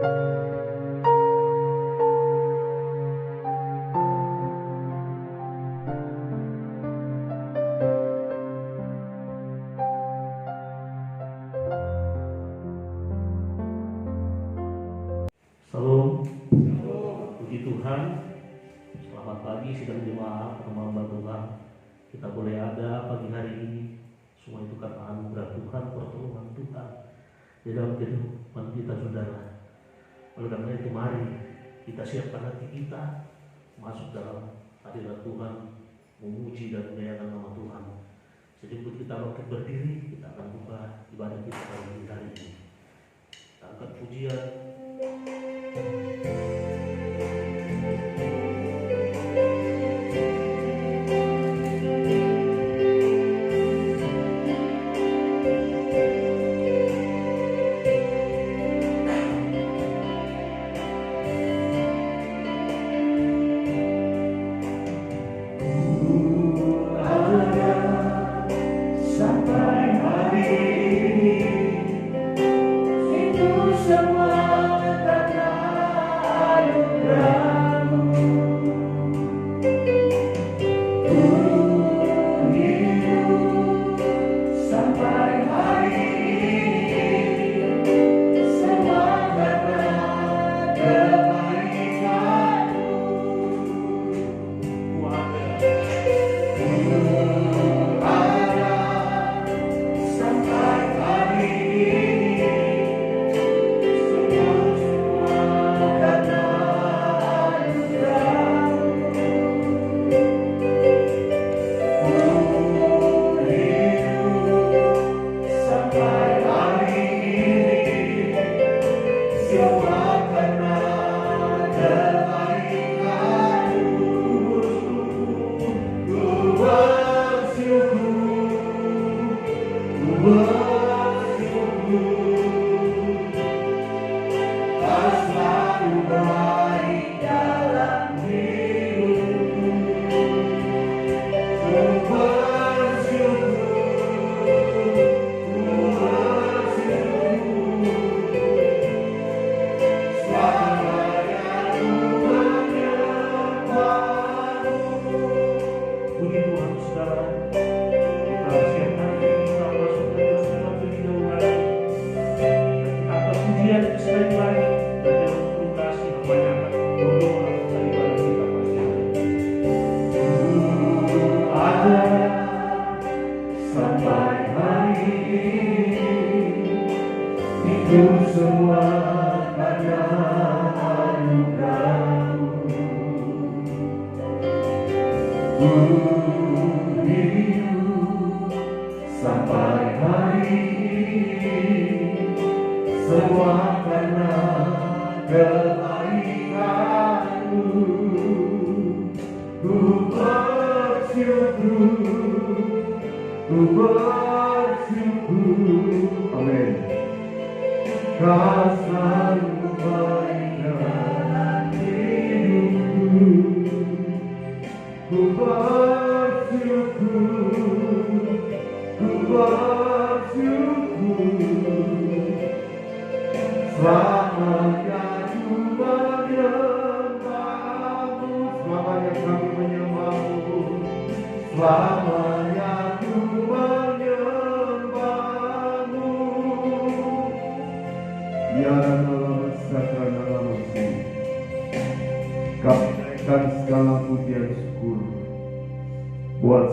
Salam, puji Tuhan. Selamat pagi sidang jemaat, hamba Tuhan. Kita boleh ada pagi hari ini. Semua itu karena anugerah Tuhan, pertolongan Tuhan di dalam kehidupan kita, saudara. Oleh karena itu mari kita siapkan hati kita masuk dalam hadirat Tuhan, memuji dan memuliakan nama Tuhan. Sedikit kita bangkit berdiri, kita akan buka ibadah kita pagi hari ini. Kita angkat pujian.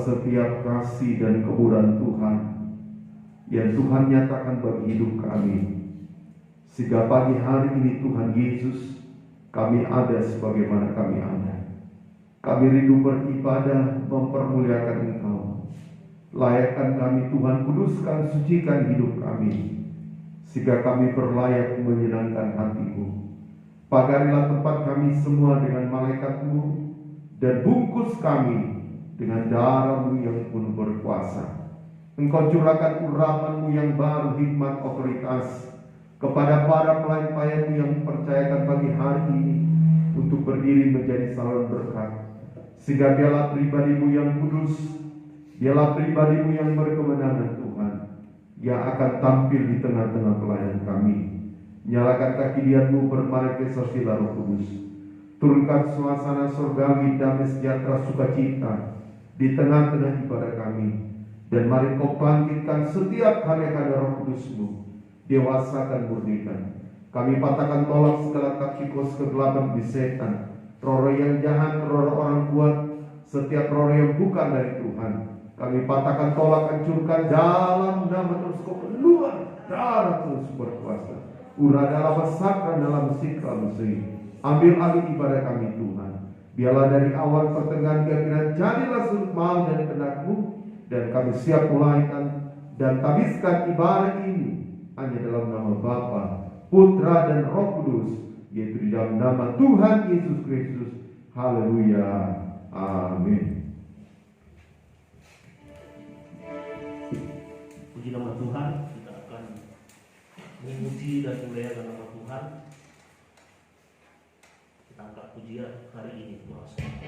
Setiap kasih dan kemurahan Tuhan yang Tuhan nyatakan bagi hidup kami, sehingga pagi hari ini Tuhan Yesus, kami ada sebagaimana kami ada. Kami rindu beribadah, mempermuliakan Engkau. Layakkan kami Tuhan, kuduskan, sucikan hidup kami, sehingga kami berlayak menyenangkan hati-Mu. Pagarilah tempat kami semua dengan malaikat-Mu, dan bungkus kami dengan darah-Mu yang penuh berkuasa. Engkau curahkan urapan-Mu yang baru, hikmat, otoritas kepada para pelayan-pelayan-Mu yang percayakan pagi hari ini untuk berdiri menjadi saluran berkat. Sehingga dialah pribadi-Mu yang kudus, dialah pribadi-Mu yang berkemenangan Tuhan, yang akan tampil di tengah-tengah pelayan kami. Nyalakan kekinianmu bermanifestasilah Roh Kudus. Turunkan suasana surgawi, damai sejahtera, sukacita di tengah-tengah ibadah kami. Dan mari kau bangkitkan setiap karya-karya Roh Kudus-Mu, dewasakan, murnikan. Kami patahkan tolak segala taktikos kegelapan di setan, roh-roh yang jahat, roh-roh orang kuat, setiap roh yang bukan dari Tuhan. Kami patahkan tolak, hancurkan dalam nama terus kau keluar, darah terus berkuasa. Uradalah besarkan dalam sikra musri. Ambil alih ibadah kami Tuhan. Biarlah dari awal pertengahan keakhiran jadilah sudut mau dan kehendak-Mu. Dan kami siap mulaikan dan habiskan ibadah ini hanya dalam nama Bapa, Putra dan Roh Kudus, yaitu di dalam nama Tuhan Yesus Kristus. Haleluya. Amin. Puji nama Tuhan. Kita akan memuji dan memuliakan nama Tuhan. Kita angkat pujian hari ini, Tuhan. Hari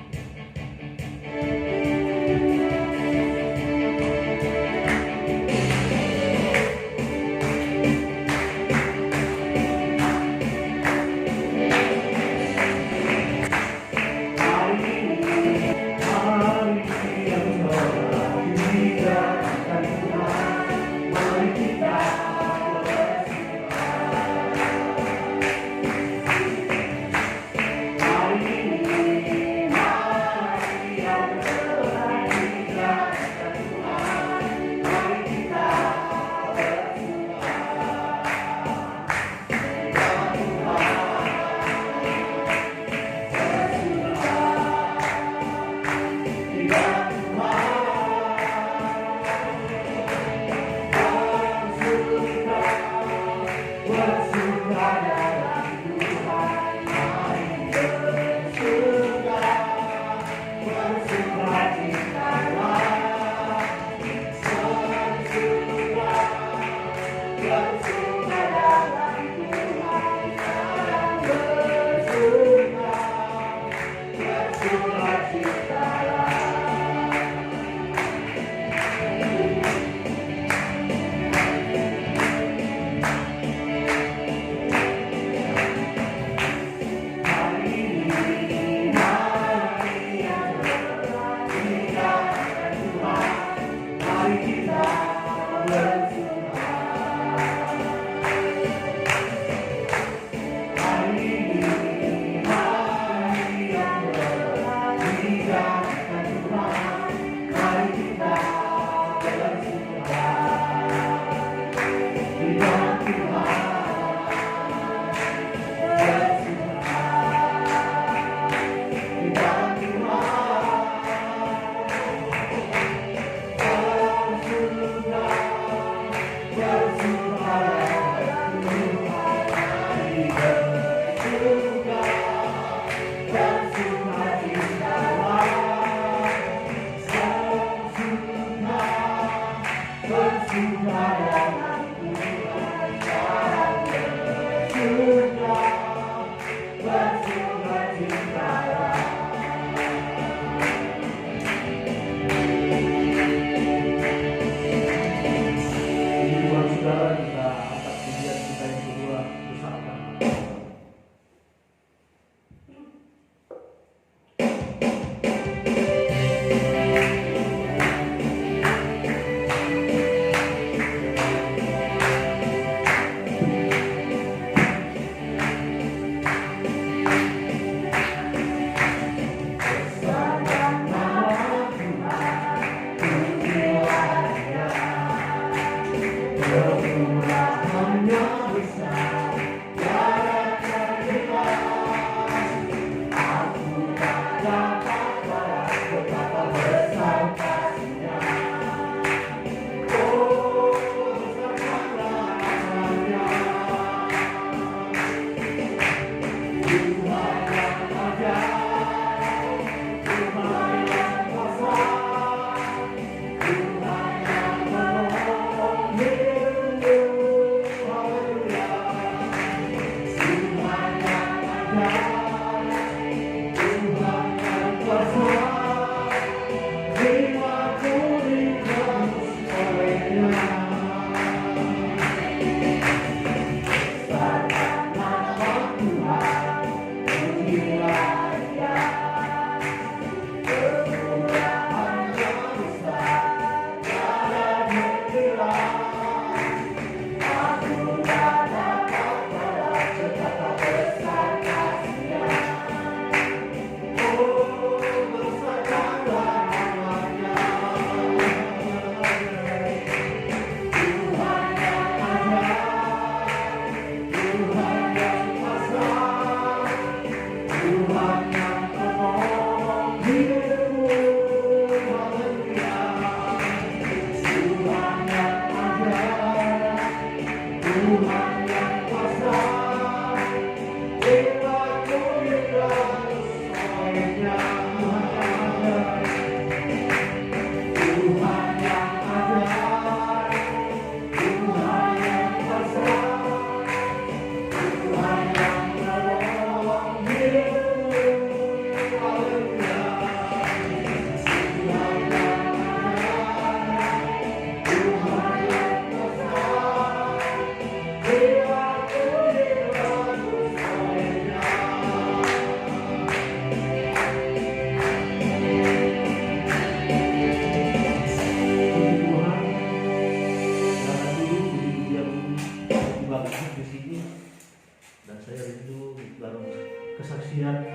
kesaksian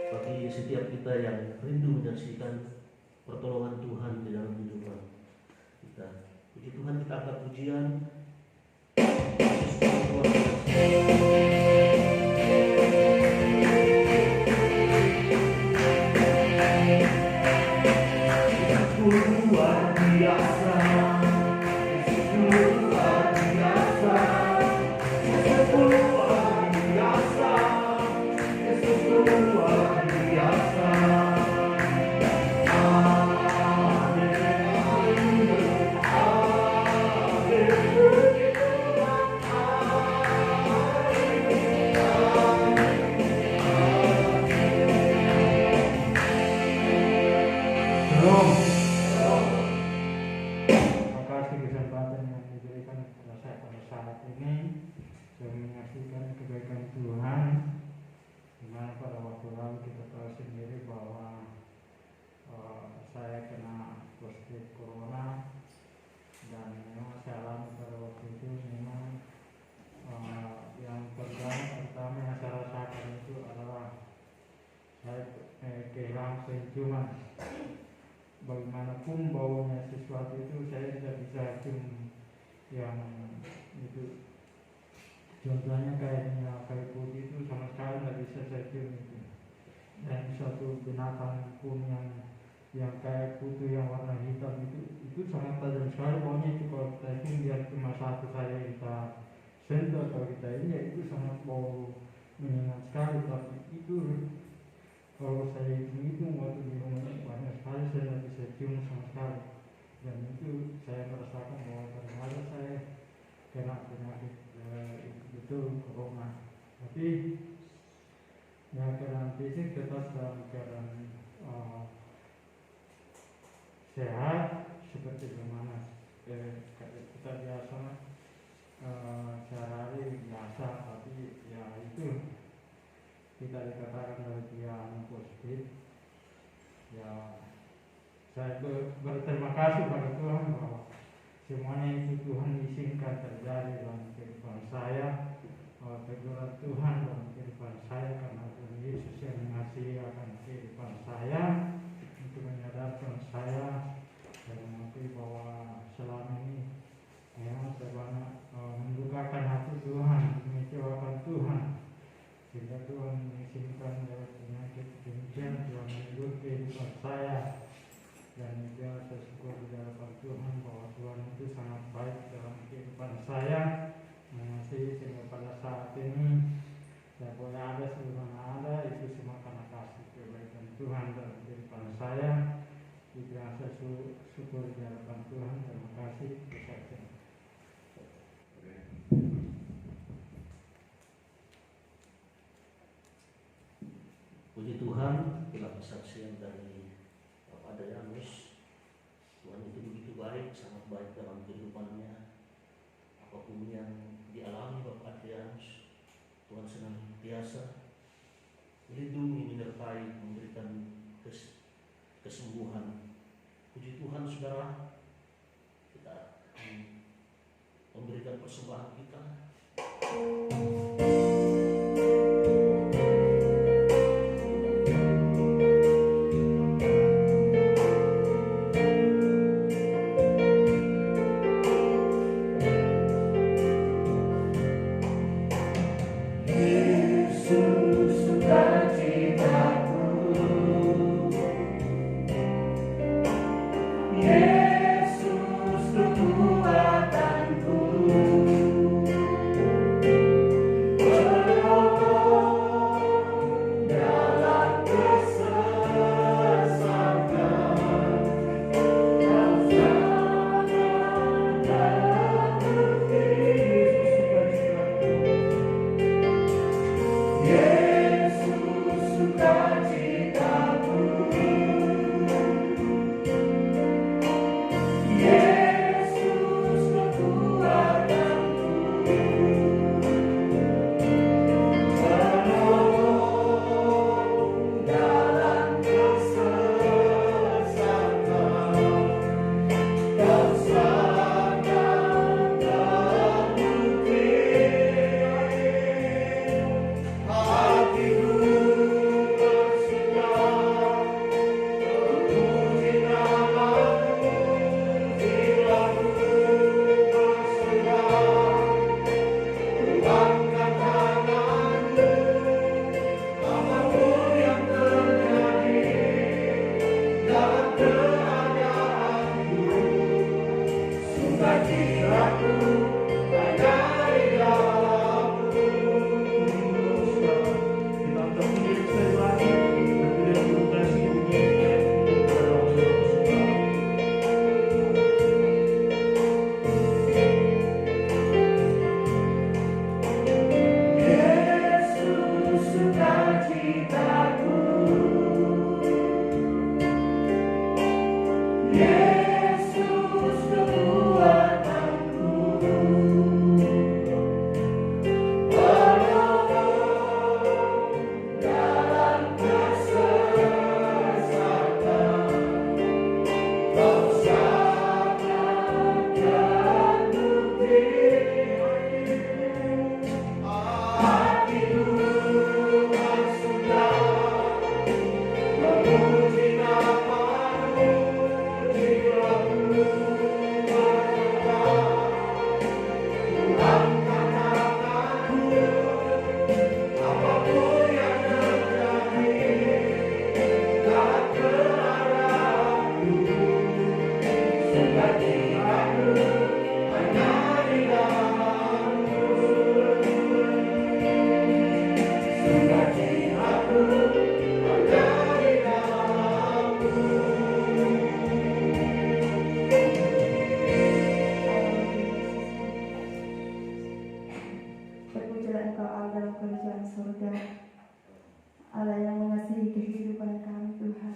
bagi setiap kita yang rindu menyaksikan pertolongan Tuhan di dalam kehidupan kita. Puji Tuhan, kita angkat pujian. Luar biasa, luar biasa, luar biasa, luar biasa. Cuman bagaimanapun baunya sesuatu itu saya tidak bisa cium yang itu. Contohnya kayak kayu putih itu sama sekali tidak bisa saya cium itu. Dan suatu binatang pun yang kayak kutu yang warna hitam itu sangat tajam sekali baunya itu. Kalau kita cium dia cuma satu saja kita sentuh atau kita ini itu sangat bau menyengat sekali. Tapi itu kalau saya hitung waktu di rumah ini banyak sekali saya tidak bisa cium sama sekali. Dan itu saya merasakan bahwa ternyata saya kena penyakit itu corona. Tapi ya keadaan fisik tetap dalam keadaan sehat seperti bagaimana kita biasa sehari-hari biasa. Tapi ya itu kita dikatakan dari dia positif. Ya saya berterima kasih pada Tuhan bahwa semuanya itu Tuhan izinkan terjadi dalam kehidupan saya. Teguran Tuhan dalam kehidupan saya karena Tuhan Yesus yang mengasihi akan kehidupan saya untuk menyadarkan saya dan mengakui bahwa selama ini memang saya banyak mendukakan hati Tuhan, mengecewakan Tuhan, sehingga Tuhan mengizinkan lewat penyakit demikian Tuhan menegur kehidupan saya. Dan juga saya syukur di hadapan Tuhan bahwa Tuhan itu sangat baik dalam kehidupan saya, mengasihi sehingga pada saat ini saya boleh ada sebagaimana ada, itu semua karena kasih kebaikan Tuhan dalam kehidupan saya. Itu yang saya syukur di hadapan Tuhan. Terima kasih. Puji Tuhan, itulah kesaksian dari Bapak Adrianus. Tuhan itu begitu baik, sangat baik dalam kehidupannya. Apapun yang dialami Bapak Adrianus, Tuhan senantiasa melindungi, menyertai, memberikan kesembuhan. Puji Tuhan, saudara, kita memberikan persembahan kita. Yesus kekuatanku. di surga, Allah yang mengasihi kehidupan kami Tuhan.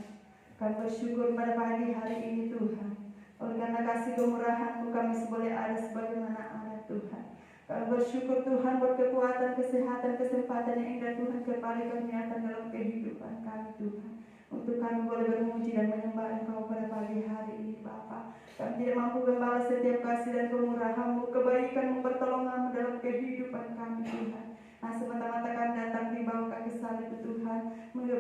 Kami bersyukur pada pagi hari ini Tuhan, oleh karena kasih kemurahan-Mu kami boleh ada sebagaimana ada Tuhan. Kami bersyukur Tuhan buat kekuatan, kesehatan, kesempatan yang indah Tuhan kembali kurniakan dalam kehidupan kami Tuhan. Untuk kami boleh bermuji dan menyembah Engkau pada pagi hari ini Bapa. Kami tidak mampu membalas setiap kasih dan kemurahan-Mu, kebaikan-Mu, pertolongan-Mu dalam kehidupan kami Tuhan. Nah, semata-mata kami datang di bawah kaki salib Tuhan,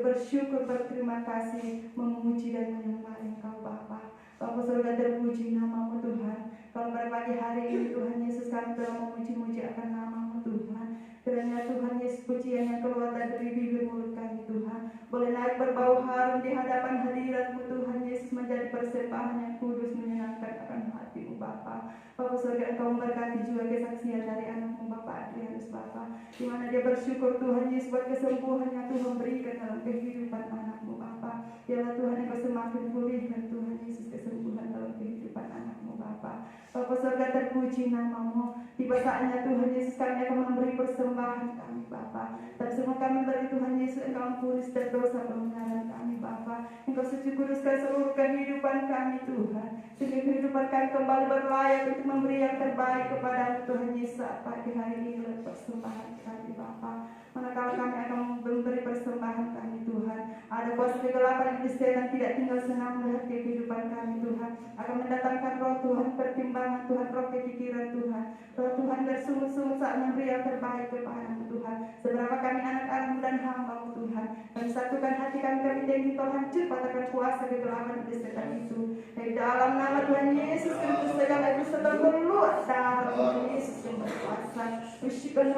bersyukur, berterima kasih, memuji dan menyembah Engkau Bapa. Bapa surga, terpuji nama-Mu Tuhan. Kalau pada pagi hari ini Tuhan Yesus kami telah memuji-muji akan nama-Mu Tuhan. Kiranya Tuhan Yesus pujian yang keluar dari bibir mulut kami Tuhan boleh naik berbau harum di hadapan hadirat-Mu Tuhan Yesus, menjadi persembahan yang kudus menyenangkan akan hati-Mu Bapa. Bapa surga, Engkau memberkati juga kesaksian dari anak-Mu Bapa Adrianus Bapa, di mana dia bersyukur Tuhan Yesus buat kesembuhan yang Tuhan berikan dalam kehidupan anak-Mu Bapa. Biarlah Tuhan Engkau semakin pulihkan Tuhan Yesus kesembuhan dalam kehidupan anak-Mu Bapa. Bapa surga, terpuji nama-Mu. Tiba saatnya Tuhan Yesus kami akan memberi persembahan kami Bapa. Dan semua kami beri Tuhan Yesus, Engkau ampuni setiap dosa pelanggaran kami Bapa. Engkau suci kuduskan seluruh kehidupan kami Tuhan, sehingga kehidupan kami kembali berlayak untuk memberi yang terbaik kepada Tuhan Yesus. Pagi hari ini oleh persembahan kami Bapa. Manakala kami akan memberi persembahan kami Tuhan, ada kuasa kegelapan yang setan tidak tinggal senang melihat kehidupan kami Tuhan, akan mendatangkan roh Tuhan, pertimbangan Tuhan, roh kepikiran Tuhan, roh Tuhan bersungut-sungut saat memberi yang terbaik kepada-Mu Tuhan. Seberapa kami anak-anak-Mu dan hamba-Mu Tuhan, kami satukan hati kami tinggi Tuhan, hancur patahkan kuasa kegelapan di setan itu. Dari dalam nama Tuhan Yesus Kristus, segala itu setan keluar darah Tuhan Yesus yang berkuasa. Usikan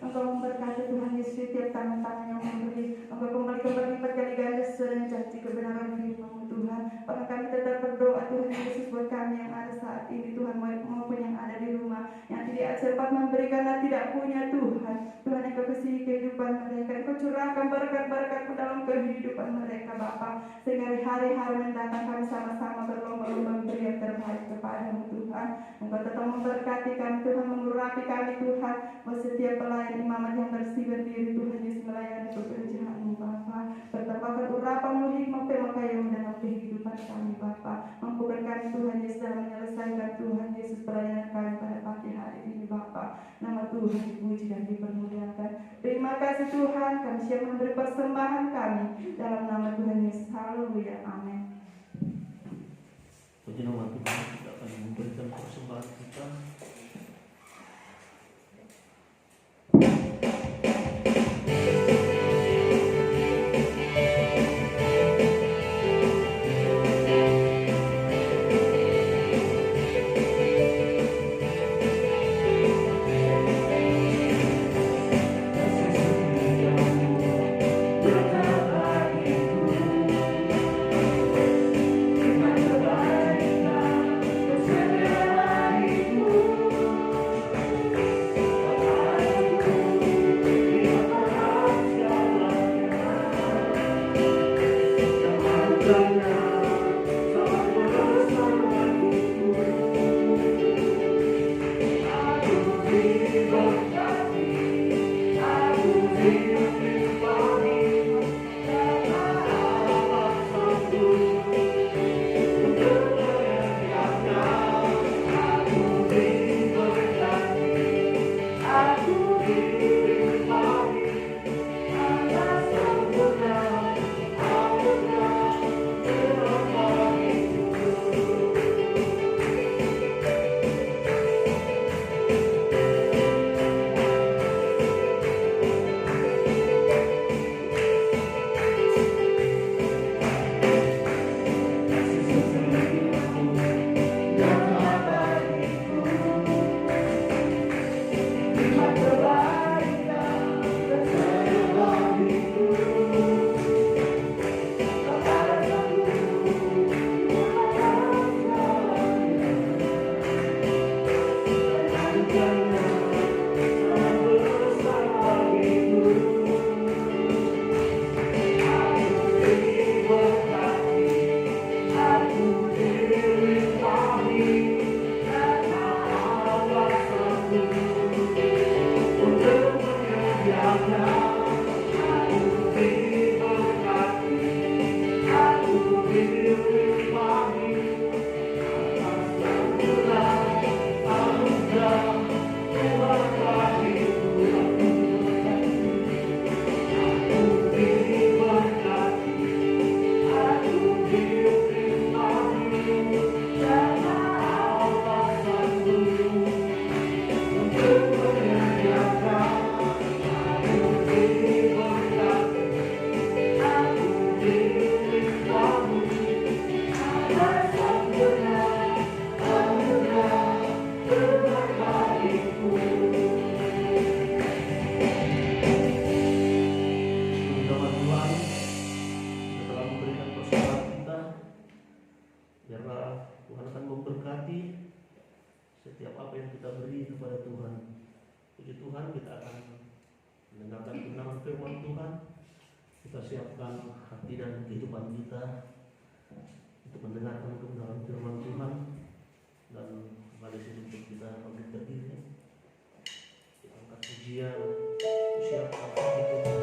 Engkau memberkati Tuhan Yesus setiap tangan-tangan yang memberi. Engkau kembali berlipat kali ganda sesuai dengan janji kebenaran firman-Mu Tuhan. Maka kami tetap berdoa Tuhan Yesus buat kami yang ada saat ini Tuhan, maupun yang ada di rumah, yang tidak sempat memberikan dan tidak punya Tuhan. Tuhan, Engkau kasihi kehidupan mereka, Engkau curahkan berkat-berkat-Mu dalam kehidupan mereka Bapa, sehingga hari-hari mendatang kami sama-sama berlomba-lomba memberi yang terbaik kepada-Mu Tuhan. Engkau tetap memberkati kami Tuhan, mengurapi kami Tuhan, setiap pelayan imamat yang bersih berdiri Tuhan Yesus melayani pekerjaan-Mu Bapa. Bertambahkan urapan-Mu, hikmah, pemakaian dalam kehidupan kami Bapa. Mampukan kami Tuhan Yesus dalam menyelesaikan Tuhan Yesus pelayanan kami pada pagi hari ini Bapa. Nama Tuhan dipuji dan dipermuliakan. Terima kasih Tuhan, kami siap memberi persembahan kami dalam nama Tuhan Yesus. Haleluya, amin. Puji nama Tuhan, kita akan memberikan persembahan kita. Terima kasih. setiap apa yang kita beri kepada Tuhan. Puji Tuhan, kita akan mendengarkan kebenaran firman Tuhan. Kita siapkan hati dan kehidupan kita untuk mendengarkan kebenaran firman Tuhan. Dan mari untuk kita bangkit berdiri, kita angkat pujian, siapkan hati kita.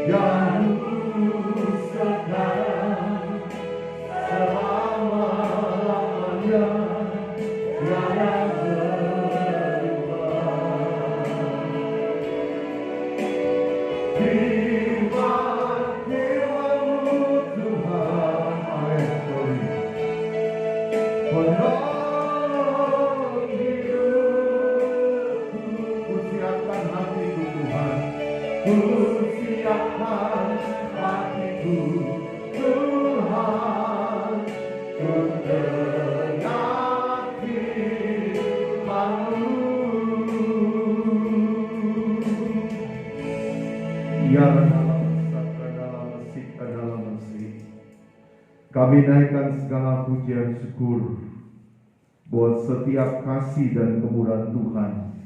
yang sekarang selama-lamanya tiada berubah. Firman-Firman-Mu Tuhan, haleluya, penolong hidupku. Kusiapkan hatiku Tuhan, kusiapkan hatiku Tuhan, untuk firman-Mu. Ya dalam mesih, kami naikkan segala pujian syukur buat setiap kasih dan kemurahan Tuhan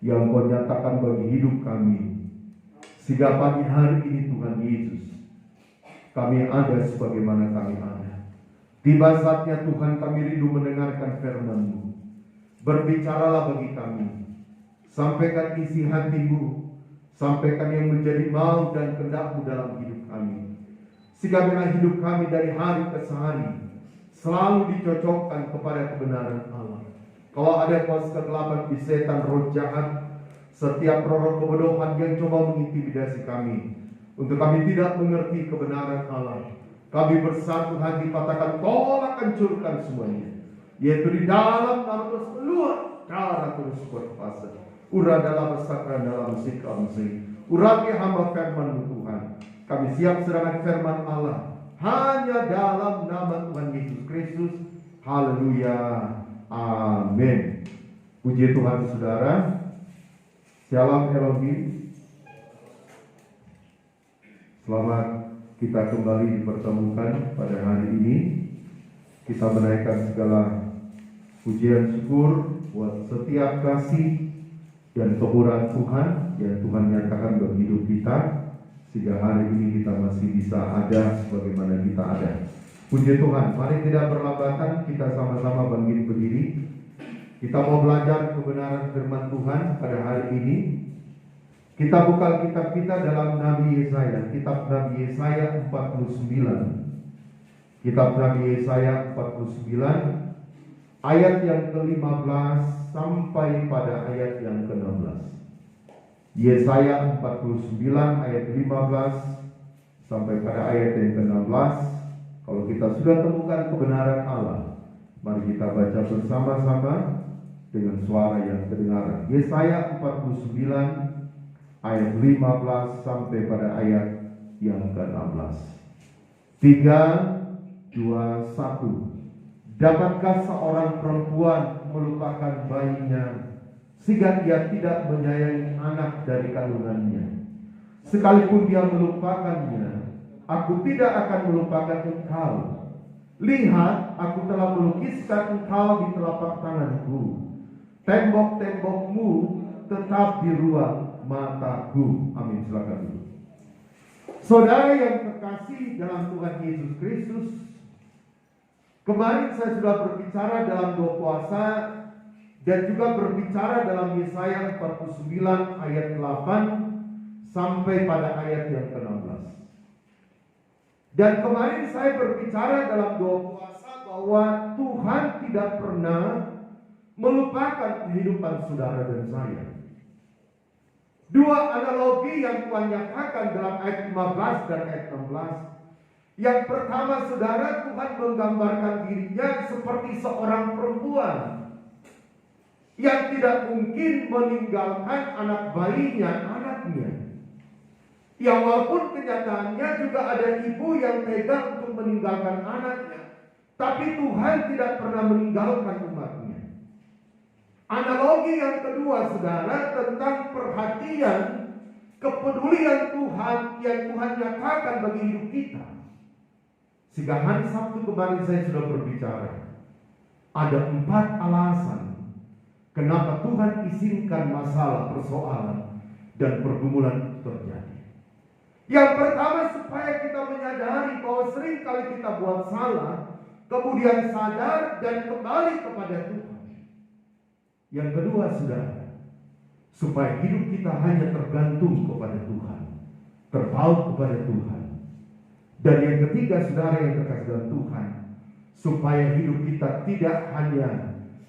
yang Kau nyatakan bagi hidup kami. Sehingga pagi hari ini Tuhan Yesus, kami ada sebagaimana kami ada. Tiba saatnya Tuhan kami rindu mendengarkan firman-Mu. Berbicaralah bagi kami. Sampaikan isi hati-Mu. Sampaikan yang menjadi mau dan kehendak-Mu dalam hidup kami. Sehingga bila hidup kami dari hari ke hari selalu dicocokkan kepada kebenaran Allah. Kalau ada kuasa kegelapan di setan, roh jahat, setiap roh kebodohan yang coba mengintimidasi kami, untuk kami tidak mengerti kebenaran Allah, kami bersatu hati katakan tolak hancurkan semuanya, yaitu di dalam nama Yesus keluar darah terus berkuasa. Ura dalam besarkan dalam musik. Urapi hamba firman-Mu Tuhan. Kami siap serahkan firman Allah hanya dalam nama Tuhan Yesus Kristus. Haleluya. Amin. Puji Tuhan saudara. Shalom Elohim. Selamat kita kembali dipertemukan pada hari ini. Kita menaikkan segala pujian syukur buat setiap kasih dan kemurahan Tuhan yang Tuhan nyatakan bagi hidup kita, sehingga hari ini kita masih bisa ada sebagaimana kita ada. Puji Tuhan, mari tidak berlambatan, kita sama-sama bangkit berdiri. Kita mau belajar kebenaran firman Tuhan pada hari ini. Kita buka kitab kita dalam Nabi Yesaya, kitab Nabi Yesaya 49. Kitab Nabi Yesaya 49 ayat yang ke-15 sampai pada ayat yang ke-16. Yesaya 49 ayat 15 sampai pada ayat yang ke-16. Kalau kita sudah temukan kebenaran Allah, mari kita baca bersama-sama dengan suara yang kedengaran. Yesaya 49 ayat 15 sampai pada ayat yang ke-16. 3, 2, 1. Dapatkah seorang perempuan melupakan bayinya sehingga dia tidak menyayangi anak dari kandungannya? Sekalipun dia melupakannya, aku tidak akan melupakan engkau. Lihat, aku telah melukiskan engkau di telapak tanganku. Tembok-tembokmu tetap di ruang mataku. Amin. Silakan dulu. Saudara yang terkasih dalam Tuhan Yesus Kristus, kemarin saya sudah berbicara dalam doa puasa dan juga berbicara dalam Yesaya 49 ayat 8 sampai pada ayat yang ke-16. Dan kemarin saya berbicara dalam doa puasa bahwa Tuhan tidak pernah melupakan kehidupan saudara dan saya. Dua analogi yang Tuhan nyatakan dalam ayat 15 dan ayat 16. Yang pertama, saudara, Tuhan menggambarkan dirinya seperti seorang perempuan yang tidak mungkin meninggalkan anak bayinya, anaknya. Yang walaupun kenyataannya juga ada ibu yang tega untuk meninggalkan anaknya, tapi Tuhan tidak pernah meninggalkan umatnya. Analogi yang kedua, saudara, tentang perhatian, kepedulian Tuhan yang Tuhan nyatakan bagi hidup kita. Sehingga hari Sabtu kemarin saya sudah berbicara, ada 4 alasan kenapa Tuhan izinkan masalah, persoalan, dan pergumulan itu terjadi. Yang pertama, supaya kita menyadari bahwa sering kali kita buat salah, kemudian sadar dan kembali kepada Tuhan. Yang kedua, saudara, supaya hidup kita hanya tergantung kepada Tuhan. terpaut kepada Tuhan. Dan yang ketiga, saudara yang terkasih dalam Tuhan, supaya hidup kita tidak hanya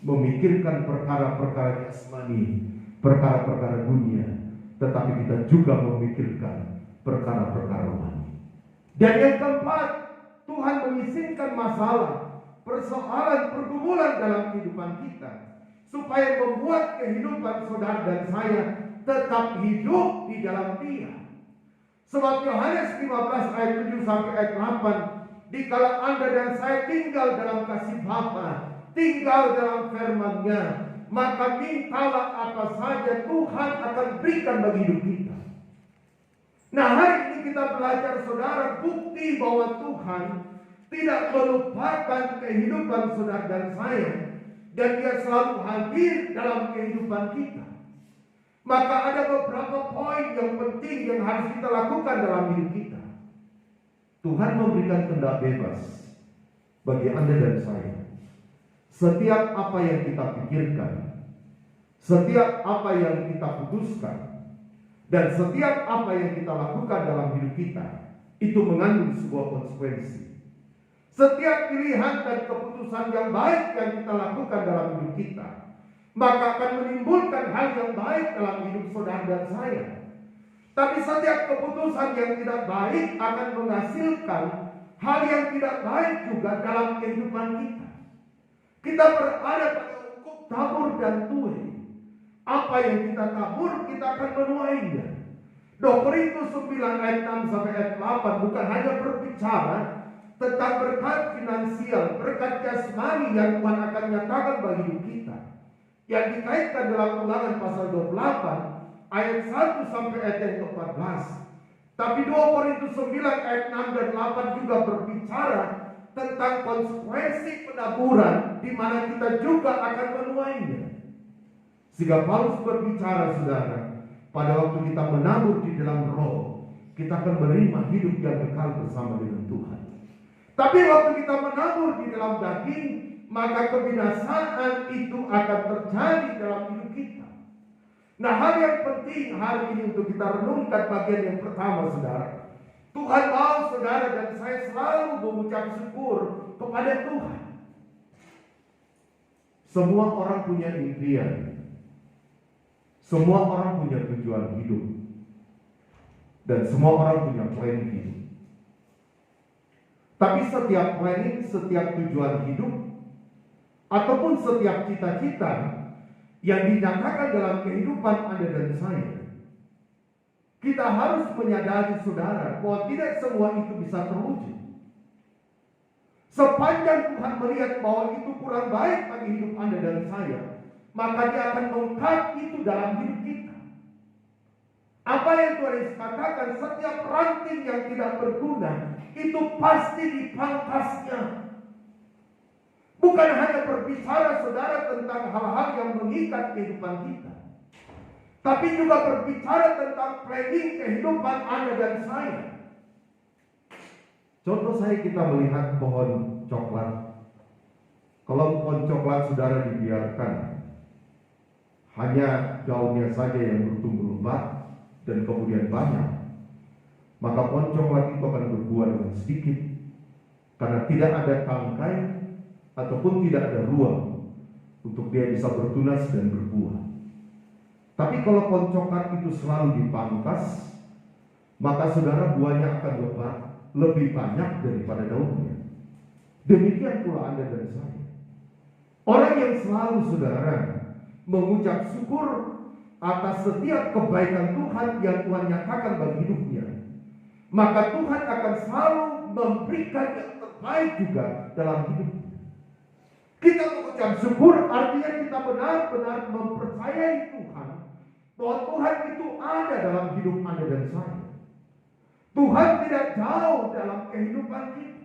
memikirkan perkara-perkara jasmani, perkara-perkara dunia, tetapi kita juga memikirkan perkara-perkara rohani. Dan yang keempat, Tuhan mengizinkan masalah, persoalan, pergumulan dalam kehidupan kita, supaya membuat kehidupan saudara dan saya tetap hidup di dalam Dia. Sebab Yohanes 15 ayat 7 sampai ayat 8, dikala Anda dan saya tinggal dalam kasih Bapa, tinggal dalam firman-Nya, maka mintalah apa saja Tuhan akan berikan bagi hidup kita. Nah, hari ini kita belajar saudara bukti bahwa Tuhan tidak melupakan kehidupan saudara dan saya, dan Dia selalu hadir dalam kehidupan kita. Maka ada beberapa poin yang penting yang harus kita lakukan dalam hidup kita. Tuhan memberikan kehendak bebas bagi Anda dan saya. Setiap apa yang kita pikirkan, setiap apa yang kita putuskan, dan setiap apa yang kita lakukan dalam hidup kita, itu mengandung sebuah konsekuensi. Setiap pilihan dan keputusan yang baik yang kita lakukan dalam hidup kita, maka akan menimbulkan hal yang baik dalam hidup saudara dan saya. Tapi setiap keputusan yang tidak baik akan menghasilkan hal yang tidak baik juga dalam kehidupan kita. Kita berada pada hukum tabur dan tuai. Apa yang kita tabur, kita akan menuainya. 2 Korintus 9 ayat 6 sampai ayat 8 bukan hanya berbicara tentang berkat finansial, berkat jasmani yang Tuhan akan nyatakan bagi hidup kita, yang dikaitkan dalam Ulangan pasal 28 ayat 1 sampai ayat yang ke-14. Tapi 2 Korintus 9 ayat 6 dan 8 juga berbicara tentang konsekuensi penaburan, di mana kita juga akan menuainya. Sehingga Paulus berbicara, saudara, pada waktu kita menabur di dalam roh, kita akan menerima hidup yang kekal bersama dengan Tuhan. Tapi waktu kita menabur di dalam daging, maka kebinasaan itu akan terjadi dalam hidup kita. Nah, hal yang penting hari ini untuk kita renungkan bagian yang pertama, saudara. Tuhan mau saudara dan saya selalu mengucap syukur kepada Tuhan. Semua orang punya impian. Semua orang punya tujuan hidup. Dan semua orang punya planning hidup. Tapi setiap planning, setiap tujuan hidup, ataupun setiap cita-cita yang dinyatakan dalam kehidupan Anda dan saya, kita harus menyadari saudara bahwa tidak semua itu bisa terwujud. Sepanjang Tuhan melihat bahwa itu kurang baik bagi hidup Anda dan saya, maka Dia akan mengangkat itu dalam hidup kita. Apa yang Tuhan katakan, setiap ranting yang tidak berguna itu pasti dipangkasnya. Bukan hanya berbicara saudara tentang hal-hal yang mengikat kehidupan kita, tapi juga berbicara tentang planning kehidupan Anda dan saya. Contoh saya, kita melihat pohon coklat. Kalau pohon coklat saudara dibiarkan, hanya daunnya saja yang bertumbuh lebat dan kemudian banyak, maka pohon coklat itu akan berbuah dengan sedikit, karena tidak ada tangkai ataupun tidak ada ruang untuk dia bisa bertunas dan berbuah. Tapi kalau pohon coklat itu selalu dipangkas, maka saudara buahnya akan lebat lebih banyak daripada daunnya. Demikian pula Anda dan saya. Orang yang selalu saudara mengucap syukur atas setiap kebaikan Tuhan yang Tuhan nyatakan bagi hidupnya, maka Tuhan akan selalu memberikan yang terbaik juga dalam hidupnya. Kita mengucap syukur artinya kita benar-benar mempercayai Tuhan bahwa Tuhan itu ada dalam hidup Anda dan saya. Tuhan tidak jauh dalam kehidupan kita.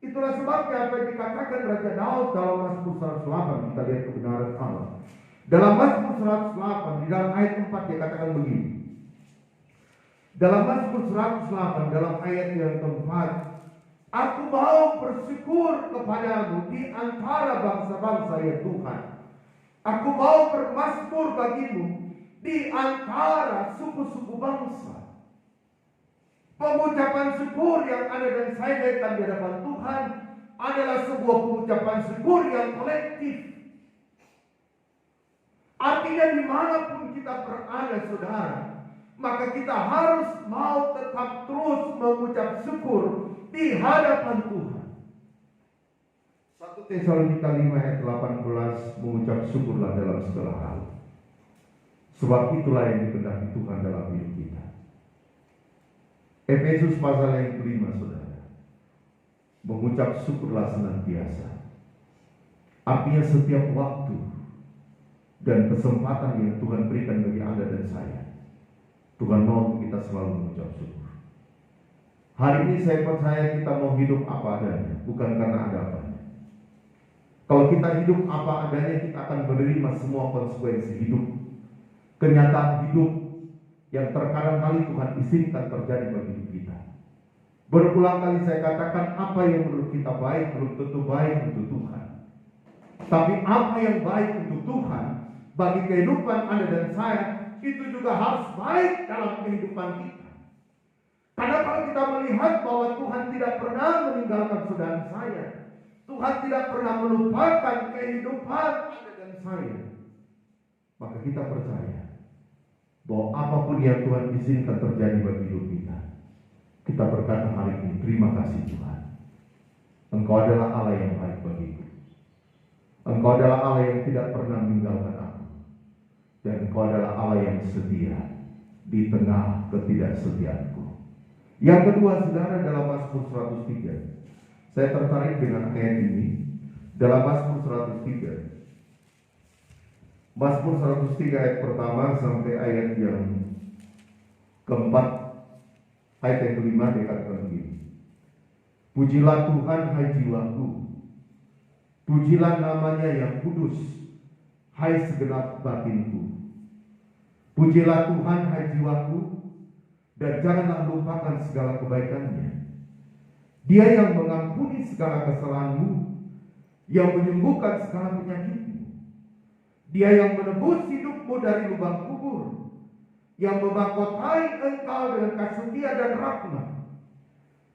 Itulah sebabnya apa yang dikatakan Raja Daud dalam Mazmur 108, kita lihat kebenaran Allah. Dalam Mazmur 108 di dalam ayat 4 dia katakan begini. Dalam Mazmur 108 dalam ayat yang keempat, aku mau bersyukur kepadamu di antara bangsa-bangsa ya Tuhan. Aku mau bermazmur bagimu di antara suku-suku bangsa. Pengucapan syukur yang ada dan saya naikkan di hadapan Tuhan adalah sebuah pengucapan syukur yang kolektif. Artinya dimanapun kita berada, saudara, maka kita harus mau tetap terus mengucap syukur di hadapan Tuhan. 1 Tesalonika 5 ayat 18, mengucap syukurlah dalam segala hal, sebab itulah yang dikehendaki Tuhan dalam hidup kita. Efesus pasal yang kelima, saudara, mengucap syukurlah senantiasa. Artinya setiap waktu dan kesempatan yang Tuhan berikan bagi Anda dan saya, Tuhan mau kita selalu mengucap syukur. Hari ini saya percaya kita mau hidup apa adanya, bukan karena ada apanya. Kalau kita hidup apa adanya, kita akan menerima semua konsekuensi hidup, kenyataan hidup yang terkadang kali Tuhan izinkan terjadi bagi hidup kita. Berulang kali saya katakan, apa yang menurut kita baik belum tentu baik untuk Tuhan. Tapi apa yang baik untuk Tuhan bagi kehidupan Anda dan saya, itu juga harus baik dalam kehidupan kita. Karena kalau kita melihat bahwa Tuhan tidak pernah meninggalkan saudara saya, Tuhan tidak pernah melupakan kehidupan Anda dan saya, maka kita percaya bahwa apapun yang Tuhan izinkan terjadi bagi hidup kita berkata hari ini, terima kasih Tuhan. Engkau adalah Allah yang baik bagiku. Engkau adalah Allah yang tidak pernah meninggalkan aku. Dan Engkau adalah Allah yang setia di tengah ketidaksetiaanku. Yang kedua, saudara, dalam Mazmur 103. Saya tertarik dengan ayat ini. Dalam Mazmur 103. Mazmur 103 ayat pertama sampai ayat yang keempat. Ayat yang kelima dikatakan begini. Pujilah Tuhan, hai jiwaku. Pujilah namanya yang kudus, hai segenap batinku. Pujilah Tuhan, hai jiwaku, dan janganlah lupakan segala kebaikannya. Dia yang mengampuni segala kesalahanmu, yang menyembuhkan segala penyakitmu. Dia yang menebus hidupmu dari lubang kubur, yang memahkotai engkau dengan kasih setia dan rahmat.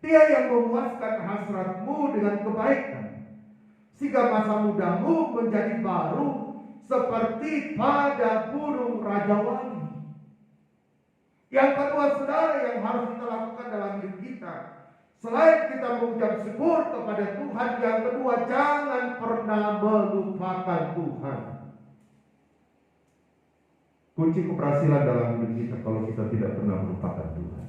Dia yang memuaskan hasratmu dengan kebaikan, sehingga masa mudamu menjadi baru seperti pada burung rajawali. Yang kedua, saudara, yang harus kita lakukan dalam hidup kita, selain kita mengucap syukur kepada Tuhan, yang kedua, jangan pernah melupakan Tuhan. Kunci keberhasilan dalam hidup kita kalau kita tidak pernah melupakan Tuhan.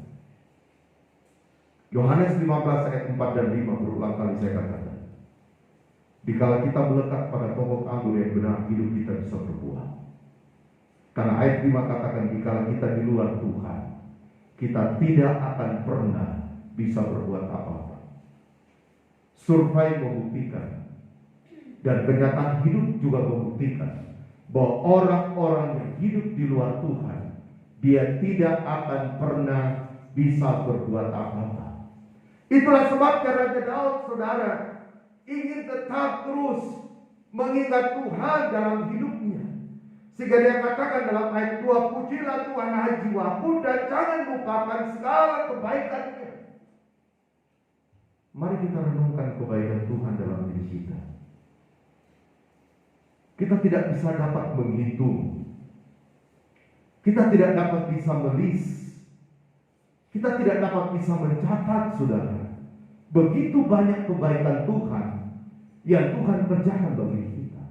Yohanes 15 ayat 4 dan 5 berulang kali saya katakan. Dikala kita melekat pada pokok anggur yang benar, hidup kita bisa berbuah. Karena ayat 5 katakan, dikala kita di luar Tuhan, kita tidak akan pernah bisa berbuat apa-apa. Survei membuktikan, dan kenyataan hidup juga membuktikan, bahwa orang-orang yang hidup di luar Tuhan, dia tidak akan pernah bisa berbuat apa-apa. Itulah sebabnya Raja Daud, saudara, ingin tetap terus mengingat Tuhan dalam hidupnya. Sehingga dia katakan dalam ayat 2, pujilah Tuhan hai jiwaku, dan jangan lupakan segala kebaikannya. Mari kita renungkan kebaikan Tuhan dalam diri kita. Kita tidak bisa dapat menghitung. Kita tidak dapat bisa melis. Kita tidak dapat bisa mencatat, saudara. Begitu banyak kebaikan Tuhan yang Tuhan kerjakan bagi kita.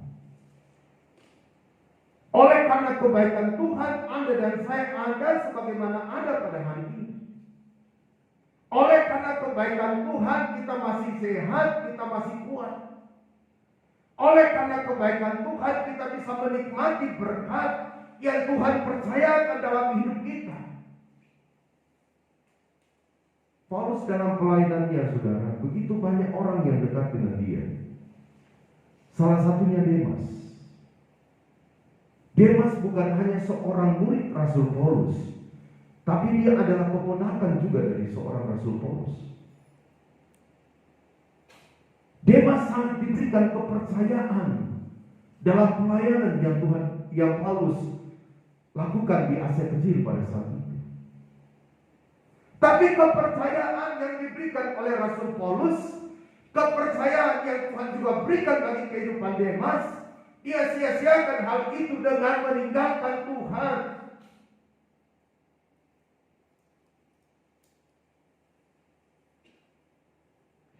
Oleh karena kebaikan Tuhan, Anda dan saya ada sebagaimana ada pada hari ini. Oleh karena kebaikan Tuhan, kita masih sehat, kita masih kuat. Oleh karena kebaikan Tuhan, kita bisa menikmati berkat yang Tuhan percayakan dalam hidup kita. Paulus dalam pelayanannya, saudara, begitu banyak orang yang dekat dengan dia. Salah satunya Demas. Demas bukan hanya seorang murid Rasul Paulus, tapi dia adalah keponakan juga dari seorang Rasul Paulus. Demas sangat diberikan kepercayaan dalam pelayanan yang Paulus lakukan di Asia Kecil pada saat itu. Tapi kepercayaan yang diberikan oleh Rasul Paulus, kepercayaan yang Tuhan juga berikan bagi kehidupan Demas, dia sia-siakan hal itu dengan meninggalkan Tuhan.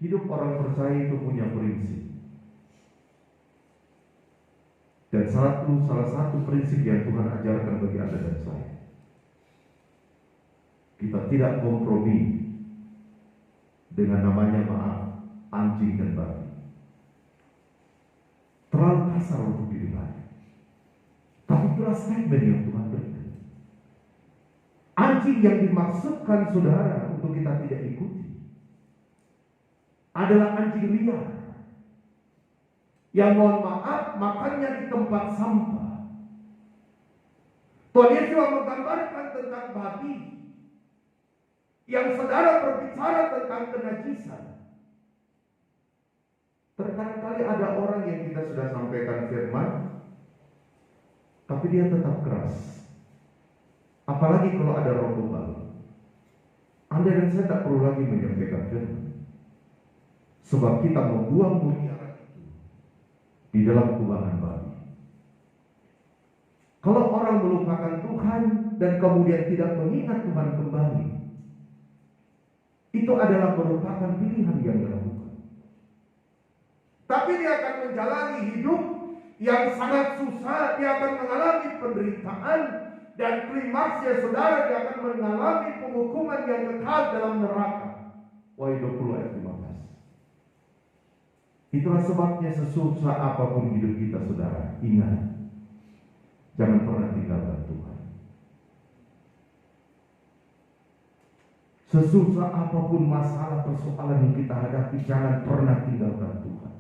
Hidup orang percaya itu punya prinsip. Dan salah satu prinsip yang Tuhan ajarkan bagi Anda dan saya, kita tidak kompromi dengan namanya maaf, anjing dan babi. Terlalu kasar untuk didengar. Tapi itulah statement yang Tuhan berikan. Anjing yang dimaksudkan saudara untuk kita tidak ikuti adalah anjing liar yang mohon maaf makannya di tempat sampah. Tuhan Yesus menggambarkan tentang babi yang saudara berbicara tentang kenajisan. Terkadang kali ada orang yang kita sudah sampaikan firman, tapi dia tetap keras. Apalagi kalau ada roh kebal. Anda dan saya tak perlu lagi menyampaikan firman, sebab kita membuang mutiara itu di dalam kubangan babi. Kalau orang melupakan Tuhan dan kemudian tidak mengingat Tuhan kembali, itu adalah merupakan pilihan yang dilakukan. Tapi dia akan menjalani hidup yang sangat susah, dia akan mengalami penderitaan, dan klimaksnya saudara, dia akan mengalami penghukuman yang kekal dalam neraka. Wahyu 20 ayat 15. Itulah sebabnya sesusah apapun hidup kita saudara, ingat, jangan pernah tinggalkan Tuhan. Sesusah apapun masalah persoalan yang kita hadapi, jangan pernah tinggalkan Tuhan.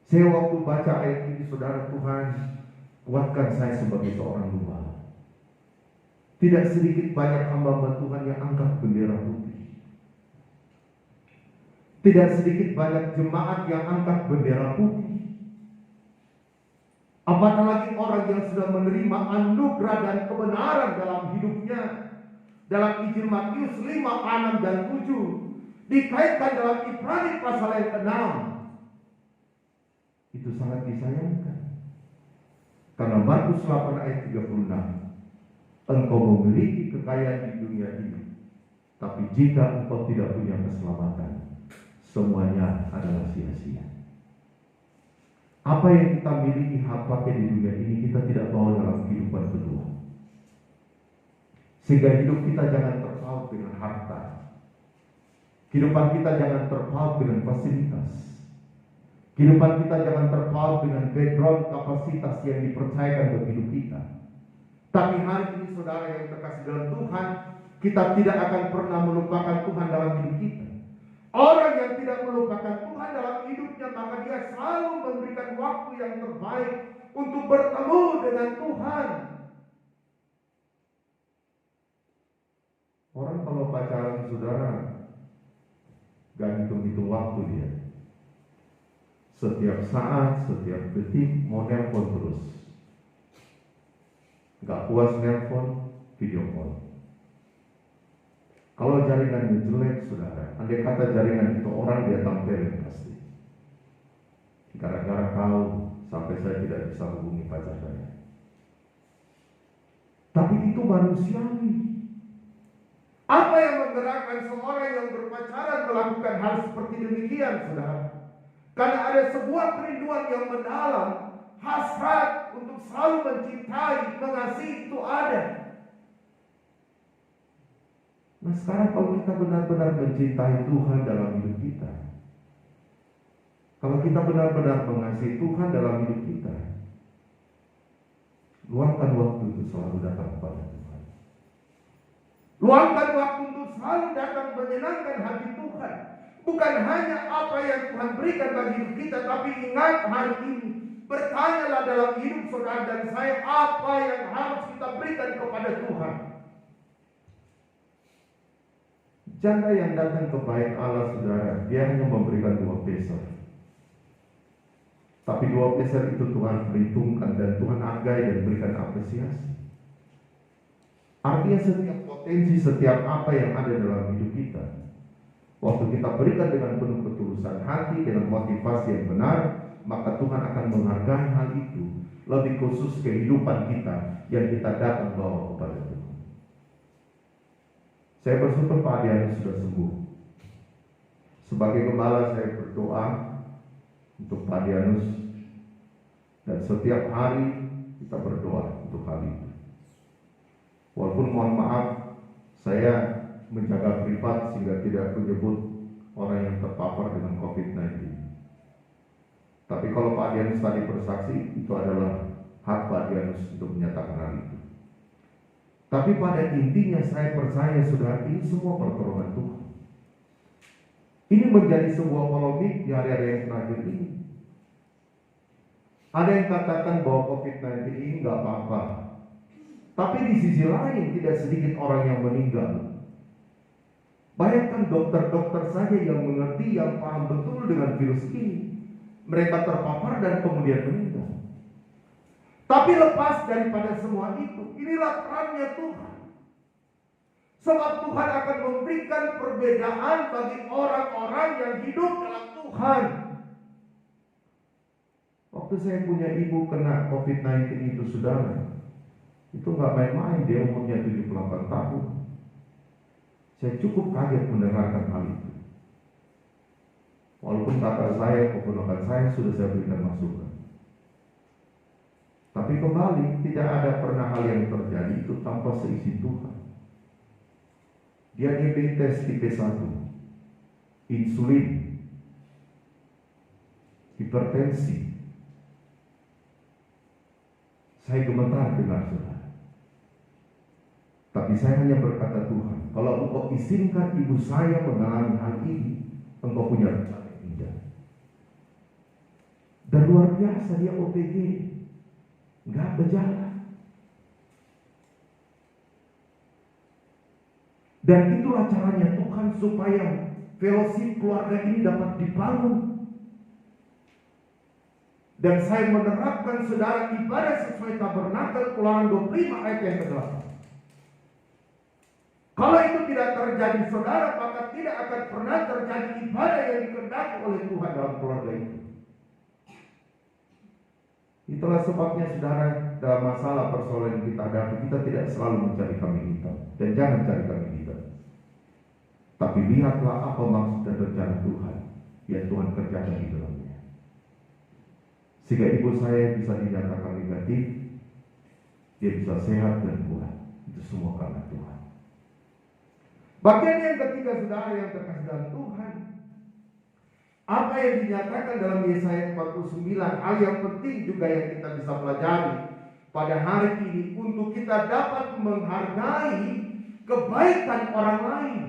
Saya waktu baca ayat ini saudara, Tuhan kuatkan saya sebagai seorang gembala. Tidak sedikit banyak hamba Tuhan yang angkat bendera putih. Tidak sedikit banyak jemaat yang angkat bendera putih. Apatah lagi orang yang sudah menerima anugerah dan kebenaran dalam hidupnya. Dalam Injil Matius 5, 6 dan 7 dikaitkan dalam Ibrani pasal yang 6. Itu sangat disayangkan. Karena Markus 8 ayat 36, engkau memiliki kekayaan di dunia ini, tapi jika engkau tidak punya keselamatan, semuanya adalah sia-sia. Apa yang kita miliki hak pakai di dunia ini, kita tidak bawa dalam kehidupan kedua. Sehingga hidup kita jangan terpaut dengan harta. Kehidupan kita jangan terpaut dengan fasilitas. Kehidupan kita jangan terpaut dengan background kapasitas yang dipercayakan bagi hidup kita. Tapi hari ini saudara yang terkasih dalam Tuhan, kita tidak akan pernah melupakan Tuhan dalam hidup kita. Orang yang tidak melupakan Tuhan dalam hidupnya, maka dia selalu memberikan waktu yang terbaik untuk bertemu dengan Tuhan. Orang kalau pacaran saudara, gak hitung-hitung waktu dia. Setiap saat, setiap detik mau nelpon terus. Gak puas nelpon, video call. Kalau jaringannya jelek saudara, andai kata jaringan itu orang dia tampilin pasti. Gara-gara kau sampai saya tidak bisa hubungi pacar saya. Tapi itu manusiawi. Apa yang menggerakkan seorang yang berpacaran melakukan hal seperti demikian saudara? Karena ada sebuah kerinduan yang mendalam, hasrat untuk selalu mencintai, mengasihi itu ada. Nah sekarang kalau kita benar-benar mencintai Tuhan dalam hidup kita, kalau kita benar-benar mengasihi Tuhan dalam hidup kita, luangkan waktu untuk selalu datang kepada Tuhan. Luangkan waktu untuk selalu datang menyenangkan hati Tuhan. Bukan hanya apa yang Tuhan berikan bagi hidup kita, tapi ingat hari ini, bertanyalah dalam hidup saudara dan saya, apa yang harus kita berikan kepada Tuhan. Janda yang datang ke bait Allah saudara, dia hanya memberikan 2 peser. Tapi 2 peser itu Tuhan perhitungkan dan Tuhan hargai dan berikan apresiasi. Artinya setiap waktu potensi setiap apa yang ada dalam hidup kita. Waktu kita berikan dengan penuh ketulusan hati, dengan motivasi yang benar, maka Tuhan akan menghargai hal itu. Lebih khusus kehidupan kita yang kita datang bawa kepada Tuhan. Saya bersyukur Pak Adianus sudah sembuh. Sebagai gembala saya berdoa untuk Pak Adianus, dan setiap hari kita berdoa untuk hal itu. Walaupun mohon maaf, saya menjaga privat sehingga tidak menyebut orang yang terpapar dengan COVID-19. Tapi kalau Pak Adianus tadi bersaksi, itu adalah hak Pak Adianus untuk menyatakan hal itu. Tapi pada intinya saya percaya saudara, ini semua pertolongan Tuhan. Ini menjadi sebuah polemik di hari-hari yang terakhir ini. Ada yang katakan bahwa COVID-19 ini nggak apa-apa. Tapi di sisi lain tidak sedikit orang yang meninggal. Bayangkan dokter-dokter saja yang mengerti, yang paham betul dengan virus ini. Mereka terpapar dan kemudian meninggal. Tapi lepas daripada semua itu, inilah perannya Tuhan. Sebab Tuhan akan memberikan perbedaan bagi orang-orang yang hidup dalam Tuhan. Waktu saya punya ibu kena COVID-19 itu saudara, itu nggak main-main, dia umurnya 78 tahun. Saya cukup kaget mendengarkan hal itu. Walaupun kakak saya, keponakan saya sudah saya berikan masukan. Tapi kembali, tidak ada pernah hal yang terjadi itu tanpa seizin Tuhan. Dia diabetes tipe 1, insulin, hipertensi. Saya gemetar dengar saudara. Tapi saya hanya berkata, Tuhan, kalau Engkau izinkan ibu saya mengalami hal ini, Engkau punya rencana yang indah. Dan luar biasa, dia OTG, nggak berjalan. Dan itulah caranya Tuhan supaya fellowship keluarga ini dapat dibangun. Dan saya menerapkan saudara ibadah sesuai tabernakel Keluaran 25 ayat yang ke-8. Kalau itu tidak terjadi saudara, maka tidak akan pernah terjadi ibadah yang dikehendaki oleh Tuhan dalam keluarga itu. Itulah sebabnya saudara, dalam masalah persoalan yang kita hadapi, kita tidak selalu mencari kambing hitam. Dan jangan cari kambing hitam. Tapi lihatlah apa maksud dan rencana Tuhan yang Tuhan kerjakan di dalamnya. Sehingga ibu saya bisa dinyatakan negatif, dia bisa sehat dan kuat. Itu semua karena Tuhan. Bagian yang ketiga saudara yang terkasih dalam Tuhan, apa yang dinyatakan dalam Yesaya 49, hal yang penting juga yang kita bisa pelajari pada hari ini untuk kita dapat menghargai kebaikan orang lain.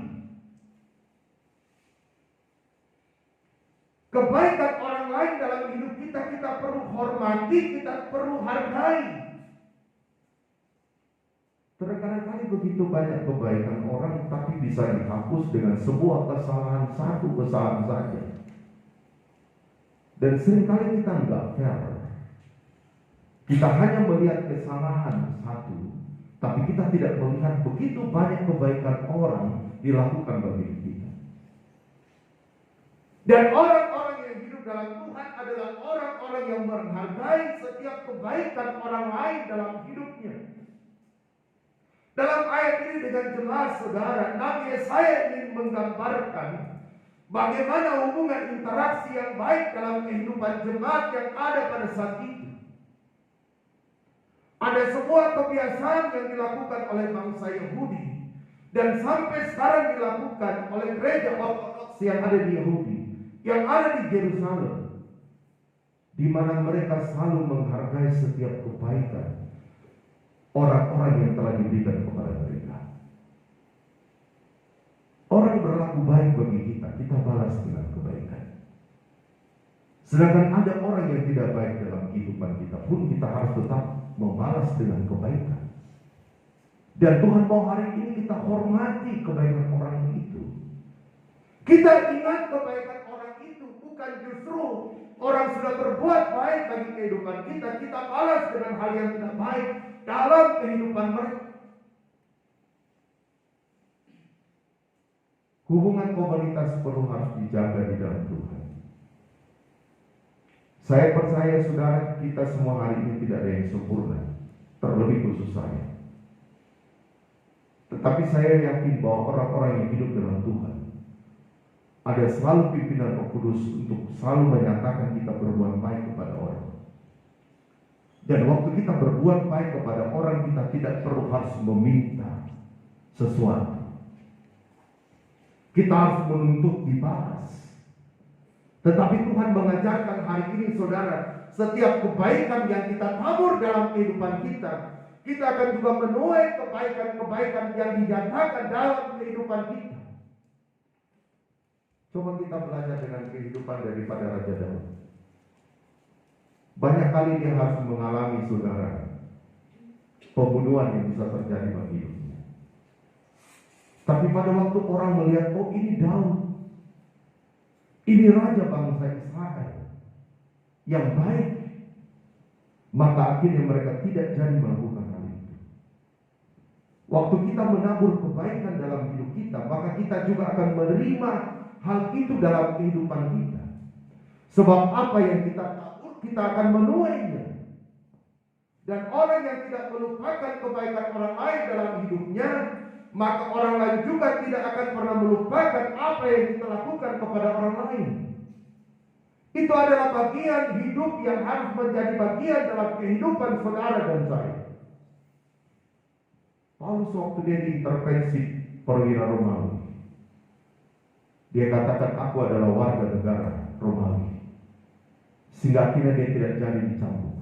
Kebaikan orang lain dalam hidup kita, kita perlu hormati, kita perlu hargai. Terkadang-kali begitu banyak kebaikan orang, tapi bisa dihapus dengan sebuah kesalahan, satu kesalahan saja. Dan seringkali kita enggak fair. Kita hanya melihat kesalahan satu, tapi kita tidak melihat begitu banyak kebaikan orang dilakukan bagi kita. Dan orang-orang yang hidup dalam Tuhan adalah orang-orang yang menghargai setiap kebaikan orang lain dalam hidupnya. Dalam ayat ini dengan jelas saudara, Nabi Yesaya ingin menggambarkan bagaimana hubungan interaksi yang baik dalam kehidupan jemaat yang ada pada saat itu. Ada sebuah kebiasaan yang dilakukan oleh bangsa Yahudi dan sampai sekarang dilakukan oleh gereja Ortodoks yang ada di Yahudi, yang ada di Yerusalem, di mana mereka selalu menghargai setiap kebaikan orang-orang yang telah diberikan kepada mereka. Orang berlaku baik bagi kita, kita balas dengan kebaikan. Sedangkan ada orang yang tidak baik dalam kehidupan kita pun, kita harus tetap membalas dengan kebaikan. Dan Tuhan mau hari ini kita hormati kebaikan orang itu. Kita ingat kebaikan orang itu, bukan justru orang sudah berbuat baik bagi kehidupan kita, kita balas dengan hal yang tidak baik dalam kehidupan mereka. Hubungan komunitas perlu harus dijaga di dalam Tuhan. Saya percaya saudara, kita semua hari ini tidak ada yang sempurna, terlebih khusus saya. Tetapi saya yakin bahwa orang-orang yang hidup dalam Tuhan ada selalu pimpinan Roh Kudus untuk selalu menyatakan kita berbuat baik kepada orang. Dan waktu kita berbuat baik kepada orang, kita tidak perlu harus meminta sesuatu. Kita harus menuntut dibalas. Tetapi Tuhan mengajarkan hari ini saudara, setiap kebaikan yang kita tabur dalam kehidupan kita, kita akan juga menuai kebaikan-kebaikan yang dinyatakan dalam kehidupan kita. Coba kita belajar dengan kehidupan daripada Raja Daud. Banyak kali dia harus mengalami saudara pembunuhan yang bisa terjadi bagi hidupnya. Tapi pada waktu orang melihat, oh ini Daud, ini Raja bangsa Israel yang baik, maka akhirnya mereka tidak jadi melakukan hal itu. Waktu kita menabur kebaikan dalam hidup kita, maka kita juga akan menerima hal itu dalam kehidupan kita. Sebab apa yang kita tabur, kita akan menuainya. Dan orang yang tidak melupakan kebaikan orang lain dalam hidupnya, maka orang lain juga tidak akan pernah melupakan apa yang kita lakukan kepada orang lain. Itu adalah bagian hidup yang harus menjadi bagian dalam kehidupan saudara dan saya. Paulus waktu dia diintervensi perwira Romawi, dia katakan, aku adalah warga negara Romawi. Sehingga akhirnya dia tidak jadi dicambuk,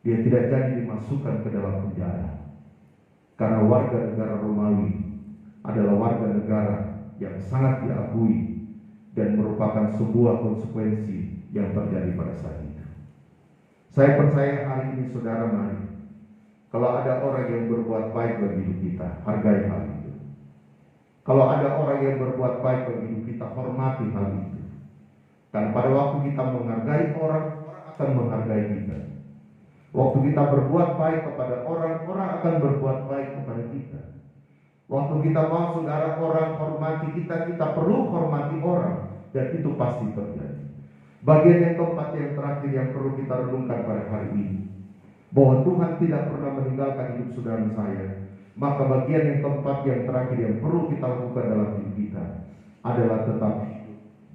dia tidak jadi dimasukkan ke dalam penjara. Karena warga negara Romawi adalah warga negara yang sangat diakui dan merupakan sebuah konsekuensi yang terjadi pada saat itu. Saya percaya hari ini saudara, mari, kalau ada orang yang berbuat baik bagi hidup kita, hargai hal itu. Kalau ada orang yang berbuat baik bagi hidup kita, hormati hal itu. Dan pada waktu kita menghargai orang, orang akan menghargai kita. Waktu kita berbuat baik kepada orang, orang akan berbuat baik kepada kita. Waktu kita mau saudara orang hormati kita, kita perlu hormati orang. Dan itu pasti terjadi. Bagian yang keempat, yang terakhir yang perlu kita renungkan pada hari ini, bahwa Tuhan tidak pernah meninggalkan hidup saudara saya. Maka bagian yang keempat, yang terakhir yang perlu kita lakukan dalam hidup kita adalah tetap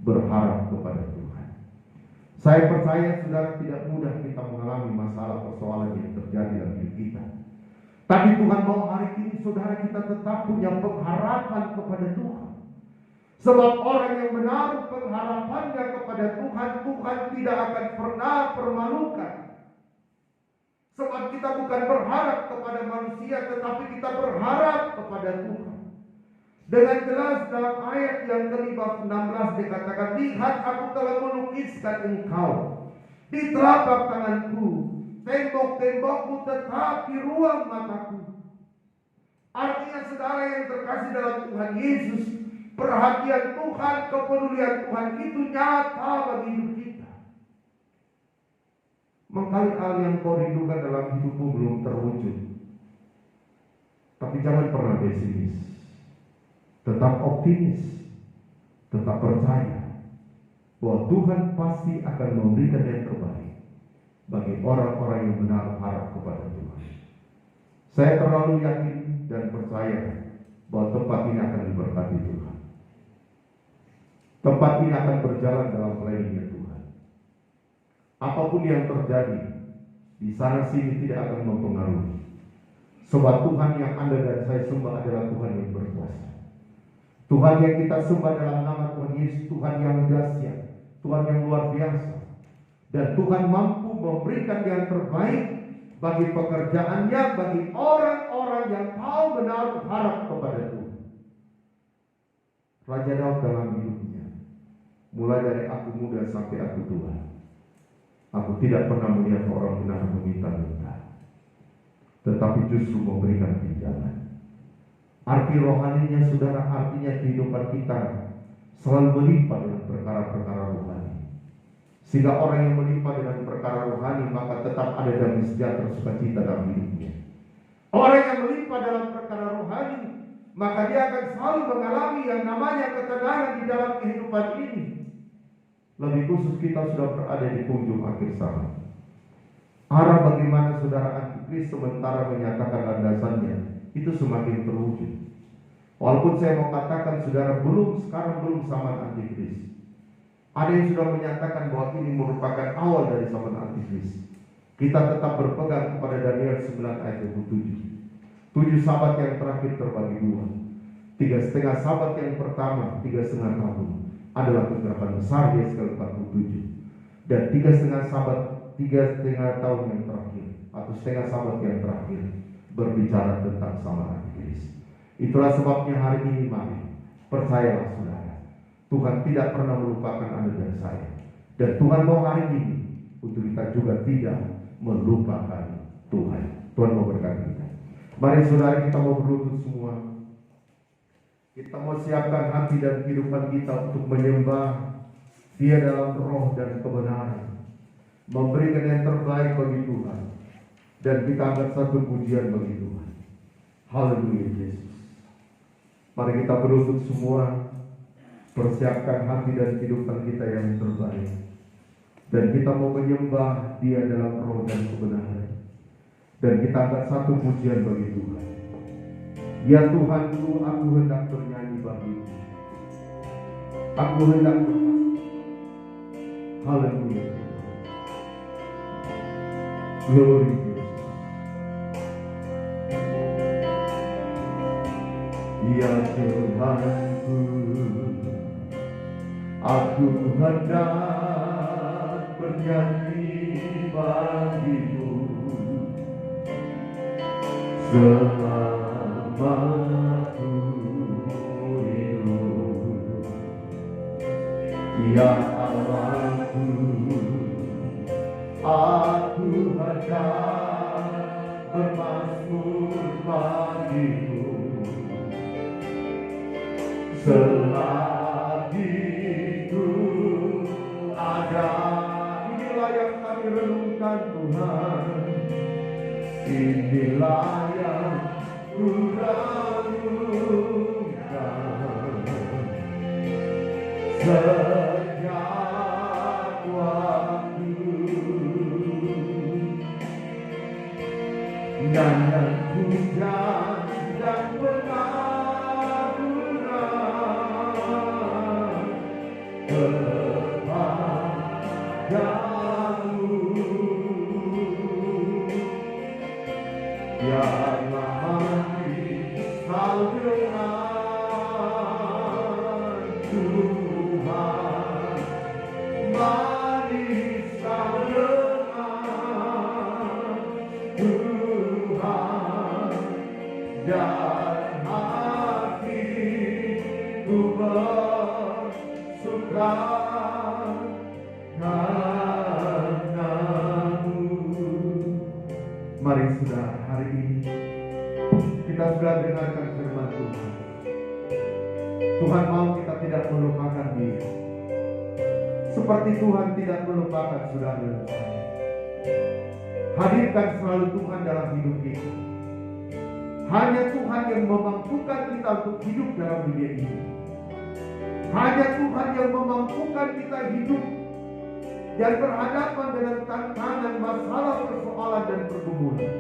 berharap kepada Tuhan. Saya percaya saudara, tidak mudah kita mengalami masalah persoalan yang terjadi dalam hidup kita. Tapi Tuhan mau hari ini saudara kita tetap punya pengharapan kepada Tuhan. Sebab orang yang menaruh pengharapannya kepada Tuhan, Tuhan tidak akan pernah permalukan. Sebab kita bukan berharap kepada manusia, tetapi kita berharap kepada Tuhan. Dengan jelas dalam ayat yang ke-16 dikatakan, lihat aku telah melukiskan engkau di telapak tanganku, tembok-tembokmu tetap di ruang mataku. Artinya saudara yang terkasih dalam Tuhan Yesus, perhatian Tuhan, kepedulian Tuhan itu nyata bagi hidup kita. Mengkali hal yang kau rindukan dalam hidupmu belum terwujud, tapi jangan pernah pesimis. Tetap optimis, tetap percaya bahwa Tuhan pasti akan memberikan yang terbaik bagi orang-orang yang menaruh harap kepada Tuhan. Saya terlalu yakin dan percaya bahwa tempat ini akan diberkati Tuhan. Tempat ini akan berjalan dalam planningnya Tuhan. Apapun yang terjadi di sana sini tidak akan mempengaruhi. Sebab Tuhan yang Anda dan saya sembah adalah Tuhan yang berkuasa. Tuhan yang kita sembah dalam nama Tuhan Yesus, Tuhan yang dahsyat, Tuhan yang luar biasa. Dan Tuhan mampu memberikan yang terbaik bagi pekerjaannya, bagi orang-orang yang mau menaruh harap kepada Tuhan. Raja Daud dalam hidupnya, mulai dari aku muda sampai aku tua, aku tidak pernah melihat orang benar meminta-minta, tetapi justru memberikan pinjaman. Arti rohaninya saudara, artinya kehidupan kita selalu melimpah dengan perkara-perkara rohani. Sehingga orang yang melimpah dengan perkara rohani, maka tetap ada damai sejahtera sukacita dalam hidupnya. Orang yang melimpah dalam perkara rohani, maka dia akan selalu mengalami yang namanya ketenangan di dalam kehidupan ini. Lebih khusus kita sudah berada di penghujung akhir zaman. Arah bagaimana saudara antikris sementara menyatakan landasannya itu semakin terwujud. Walaupun saya mau katakan saudara sekarang belum zaman antikris. Ada yang sudah menyatakan bahwa ini merupakan awal dari zaman antikris. Kita tetap berpegang kepada Daniel 9 ayat 27. 7 sabat yang terakhir terbagi 2. 3,5 sabat yang pertama 3,5 tahun adalah kegelapan besar Yeskiel 47. Dan 3,5 tahun yang terakhir atau setengah sabat yang terakhir berbicara tentang zaman antikris. Itulah sebabnya hari ini mari percayalah saudara, Tuhan tidak pernah melupakan Anda dan saya. Dan Tuhan mau hari ini untuk kita juga tidak melupakan Tuhan. Tuhan mau berkati kita. Mari saudara, kita mau berlutut semua. Kita mau siapkan hati dan kehidupan kita untuk menyembah Dia dalam roh dan kebenaran, memberikan yang terbaik bagi Tuhan, dan kita angkat satu pujian bagi Tuhan. Haleluya Yesus. Mari kita berlutut semua, persiapkan hati dan kehidupan kita yang terbaik, dan kita mau menyembah Dia dalam roh dan kebenaran, dan kita angkat satu pujian bagi Tuhan. Ya Tuhanku, aku hendak bernyanyi bagimu, aku hendak bernyanyi. Haleluya. Glory Yesus. Ya Tuhanku, aku hendak bernyanyi bagimu selama aku hidup. Ya Allahku, aku hendak bermazmur bagimu selagi ku ada. Inilah yang kami renungkan Tuhan, inilah yang ku renungkan sejak waktu nyanyian hujan dan pengaburan kepadamu. Ya dan hatiku bersuka karenamu. Mari saudara, hari ini kita sudah dengarkan firman Tuhan. Tuhan mau kita tidak melupakan Dia, seperti Tuhan tidak melupakan saudara dan saya. Hadirkan selalu Tuhan dalam hidup kita. Hanya Tuhan yang memampukan kita untuk hidup dalam dunia ini. Hanya Tuhan yang memampukan kita hidup dan berhadapan dengan tantangan, masalah, persoalan dan pergumulan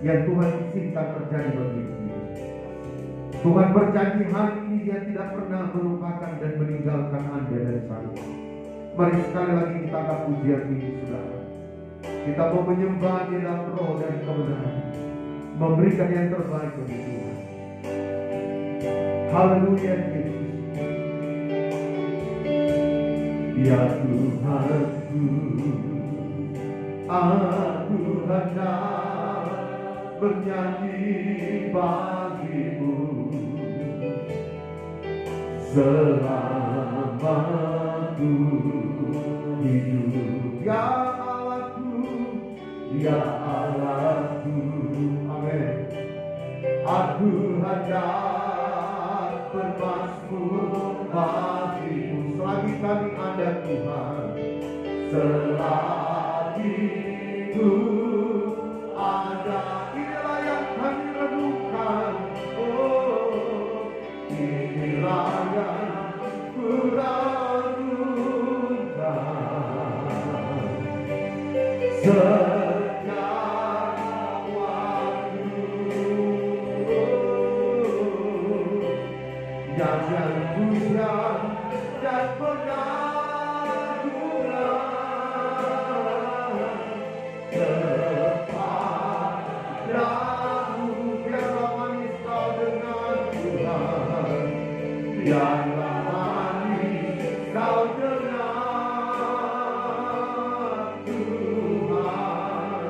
yang Tuhan izinkan terjadi bagi kita. Tuhan berjanji hari ini Dia tidak pernah melupakan dan meninggalkan Anda dan saya. Mari sekali lagi kita angkat pujian ini saudara. Kita mau menyembah Dia dalam roh dan kebenaran, memberikan yang terbaik bagi Tuhan. Haleluya Yesus. Ya Tuhanku, aku hendak bernyanyi bagimu selama ku hidup. Ya Allahku, ya Allahku, amin. Aku hendak bermazmur bagimu selagi kami ada Tuhan, selagi ku ada. Inilah yang kami renungkan, oh Jangan puja dan pengagungan kepadamu, biarlah manis kau dengan Tuhan, biarlah manis kau dengan Tuhan,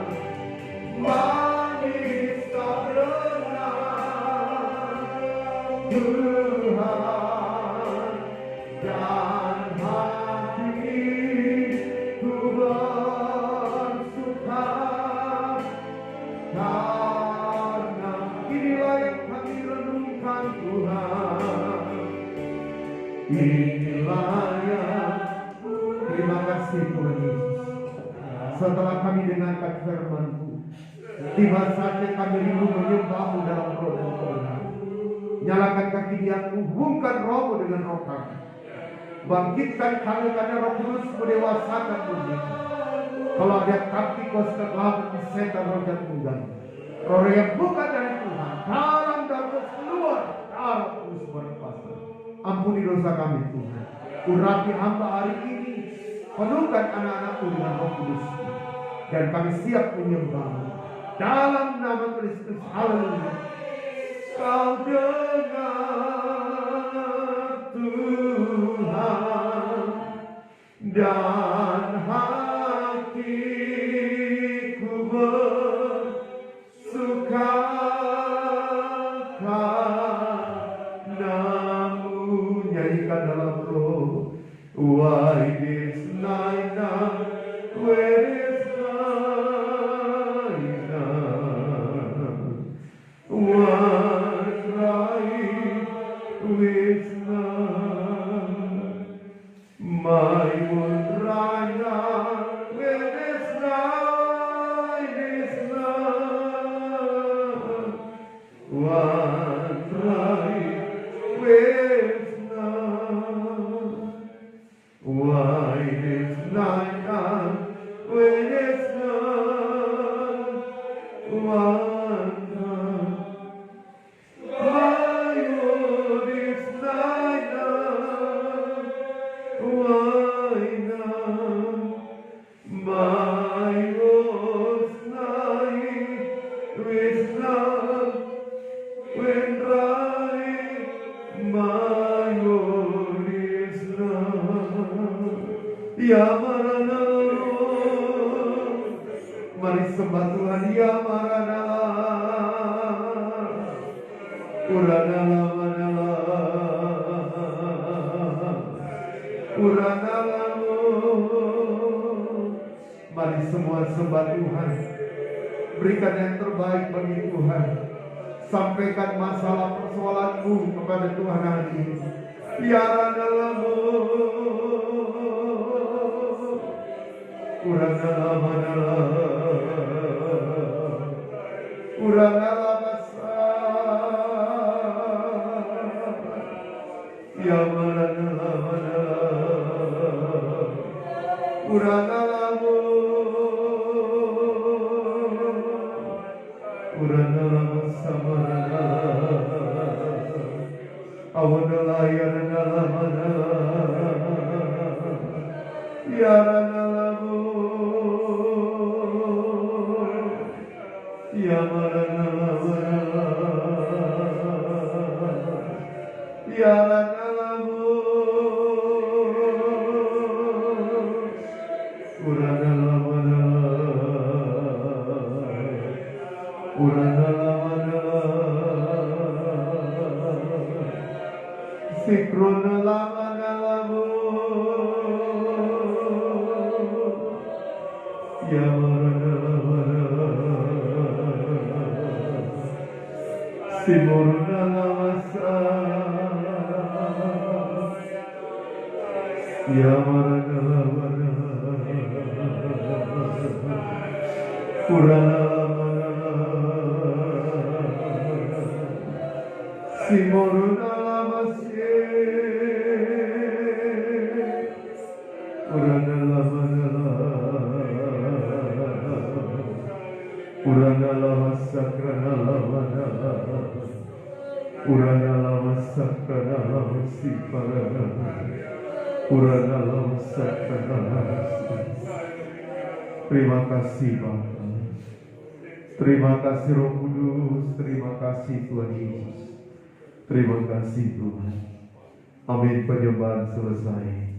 manis kau dengan Tuhan, dan hatiku bersuka karena inilah yang kami renungkan Tuhan. Inilah yang terima kasih Tuhan Yesus. Setelah kami dengarkan firman-Mu, tiba saatnya kami rindu menyembah-Mu dalam roh dan kebenaran. Nyalakan kekinianmu, hubungkan rohmu dengan roh kami. Bangkitkan kami karena Roh Kudus mendewasakan dunia. Kalau ada kaki kau setelah setan roh dan tunggal, roh yang bukan dari Tuhan, dalam darah keluar, darah terus berkuasa. Ampuni dosa kami Tuhan. Urapi hamba hari ini, penuhkan anak-anakmu dengan Roh Kudus, dan kami siap menyembah-Mu dalam nama Kristus. Haleluya. Kau dengar Tuhan, dan hatiku bersuka karena-Mu. Nyanyikan dalam roh. Why this night now, where is night now? One crying with none, my one Raya, where is night is none. One crying with none. Why is night now, when is none. One none. My Lord is night now, why none. My Lord's night is none, when right, my Lord is none. Ya Marana, mari sembah Tuhan. Ya Marana, Uranala manala, Uranala. Mari semua sembah Tuhan. Berikan yang terbaik bagi Tuhan. Sampaikan masalah persoalanmu kepada Tuhan hari ini. Ya Ranalamu, Uranala manala, Uranala masa. Ya Ranala manala, Uranalamu, Uranala masa manala, Awanala ya Ranala manala, ya Ranalamu, ya Ranala manala, ya Ranalamu, Uranala manala, Uranala manala, Sikronala manalamu, ya Ranala manala, Simorunala masa, ya Ranala manala, Uranala manala, Simorunala masye, Uranala manala, Uranala masakranala manala, Uranala Terima kasih Bapa. Terima kasih Roh Kudus. Terima kasih Tuhan Yesus. Terima kasih Tuhan. Amin. Penyembahan selesai.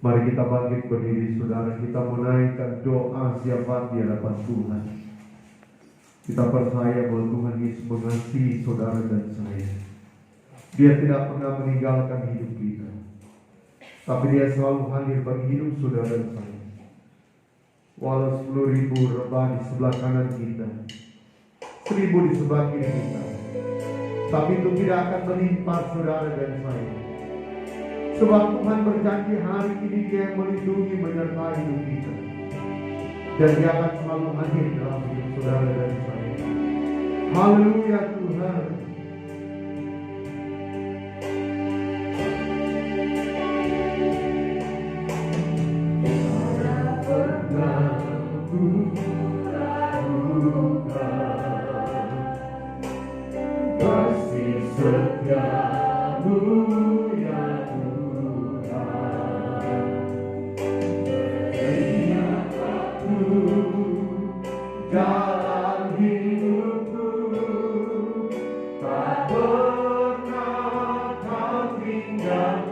Mari kita bangkit berdiri saudara. Kita menaikkan doa syafaat di hadapan Tuhan. Kita percaya bahwa Tuhan Yesus mengasihi saudara dan saya. Dia tidak pernah meninggalkan hidup kita, tapi Dia selalu hadir bagi hidup saudara dan saya. Walau 10.000 rebah di sebelah kanan kita, 1.000 di sebelah kiri kita, tapi itu tidak akan menimpa saudara dan saya. Sebab Tuhan berjanji hari ini Dia yang melindungi menyertai hidup kita, dan Dia akan selalu hadir dalam hidup saudara dan saya. Haleluya Tuhan. Kasih setiamu ya Tuhan, menyataku jalan hidupku, tak pernah kau tinggalkan.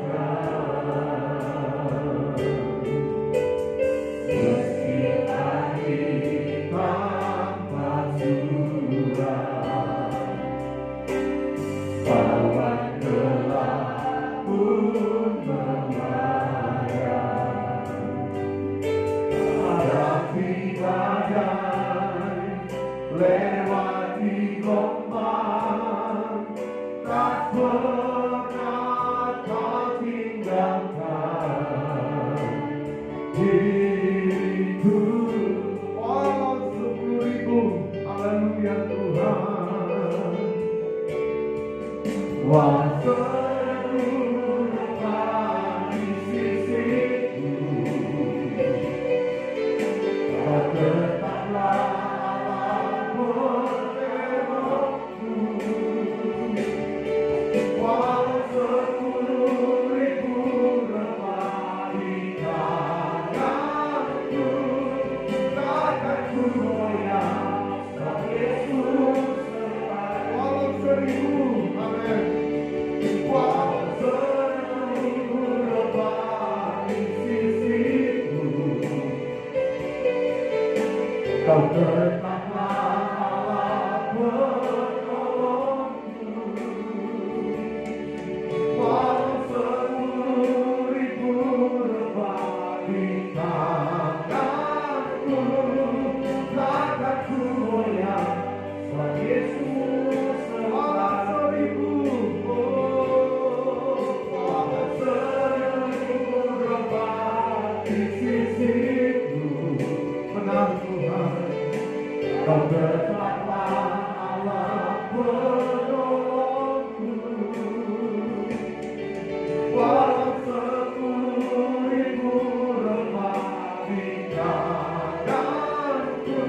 Meski hari tanpa surat, awan gelap pun melayang. Hadapi badai, lewati gelombang, tak pernah kau tinggalkan diriku. Walau 10.000, haleluya Tuhan. Walau seluruh di sisiku, kau tetaplah Allah berfirman-Mu. Walau 10.000 rebah di tanganku, takkan ku goyah, sebab Yesus sertai. Walau 1.000, amin. Walau 10.000 rebah di sisiku, kau tetaplah Allah penolongku. Walau 10.000 rebah di tanganku, takkan ku goyah, sebab Yesus sertai. Walau 10.000 rebah di sisiku, benar Tuhan, kau tetaplah Allah penolongku. Walau 10.000 rebah di tanganku,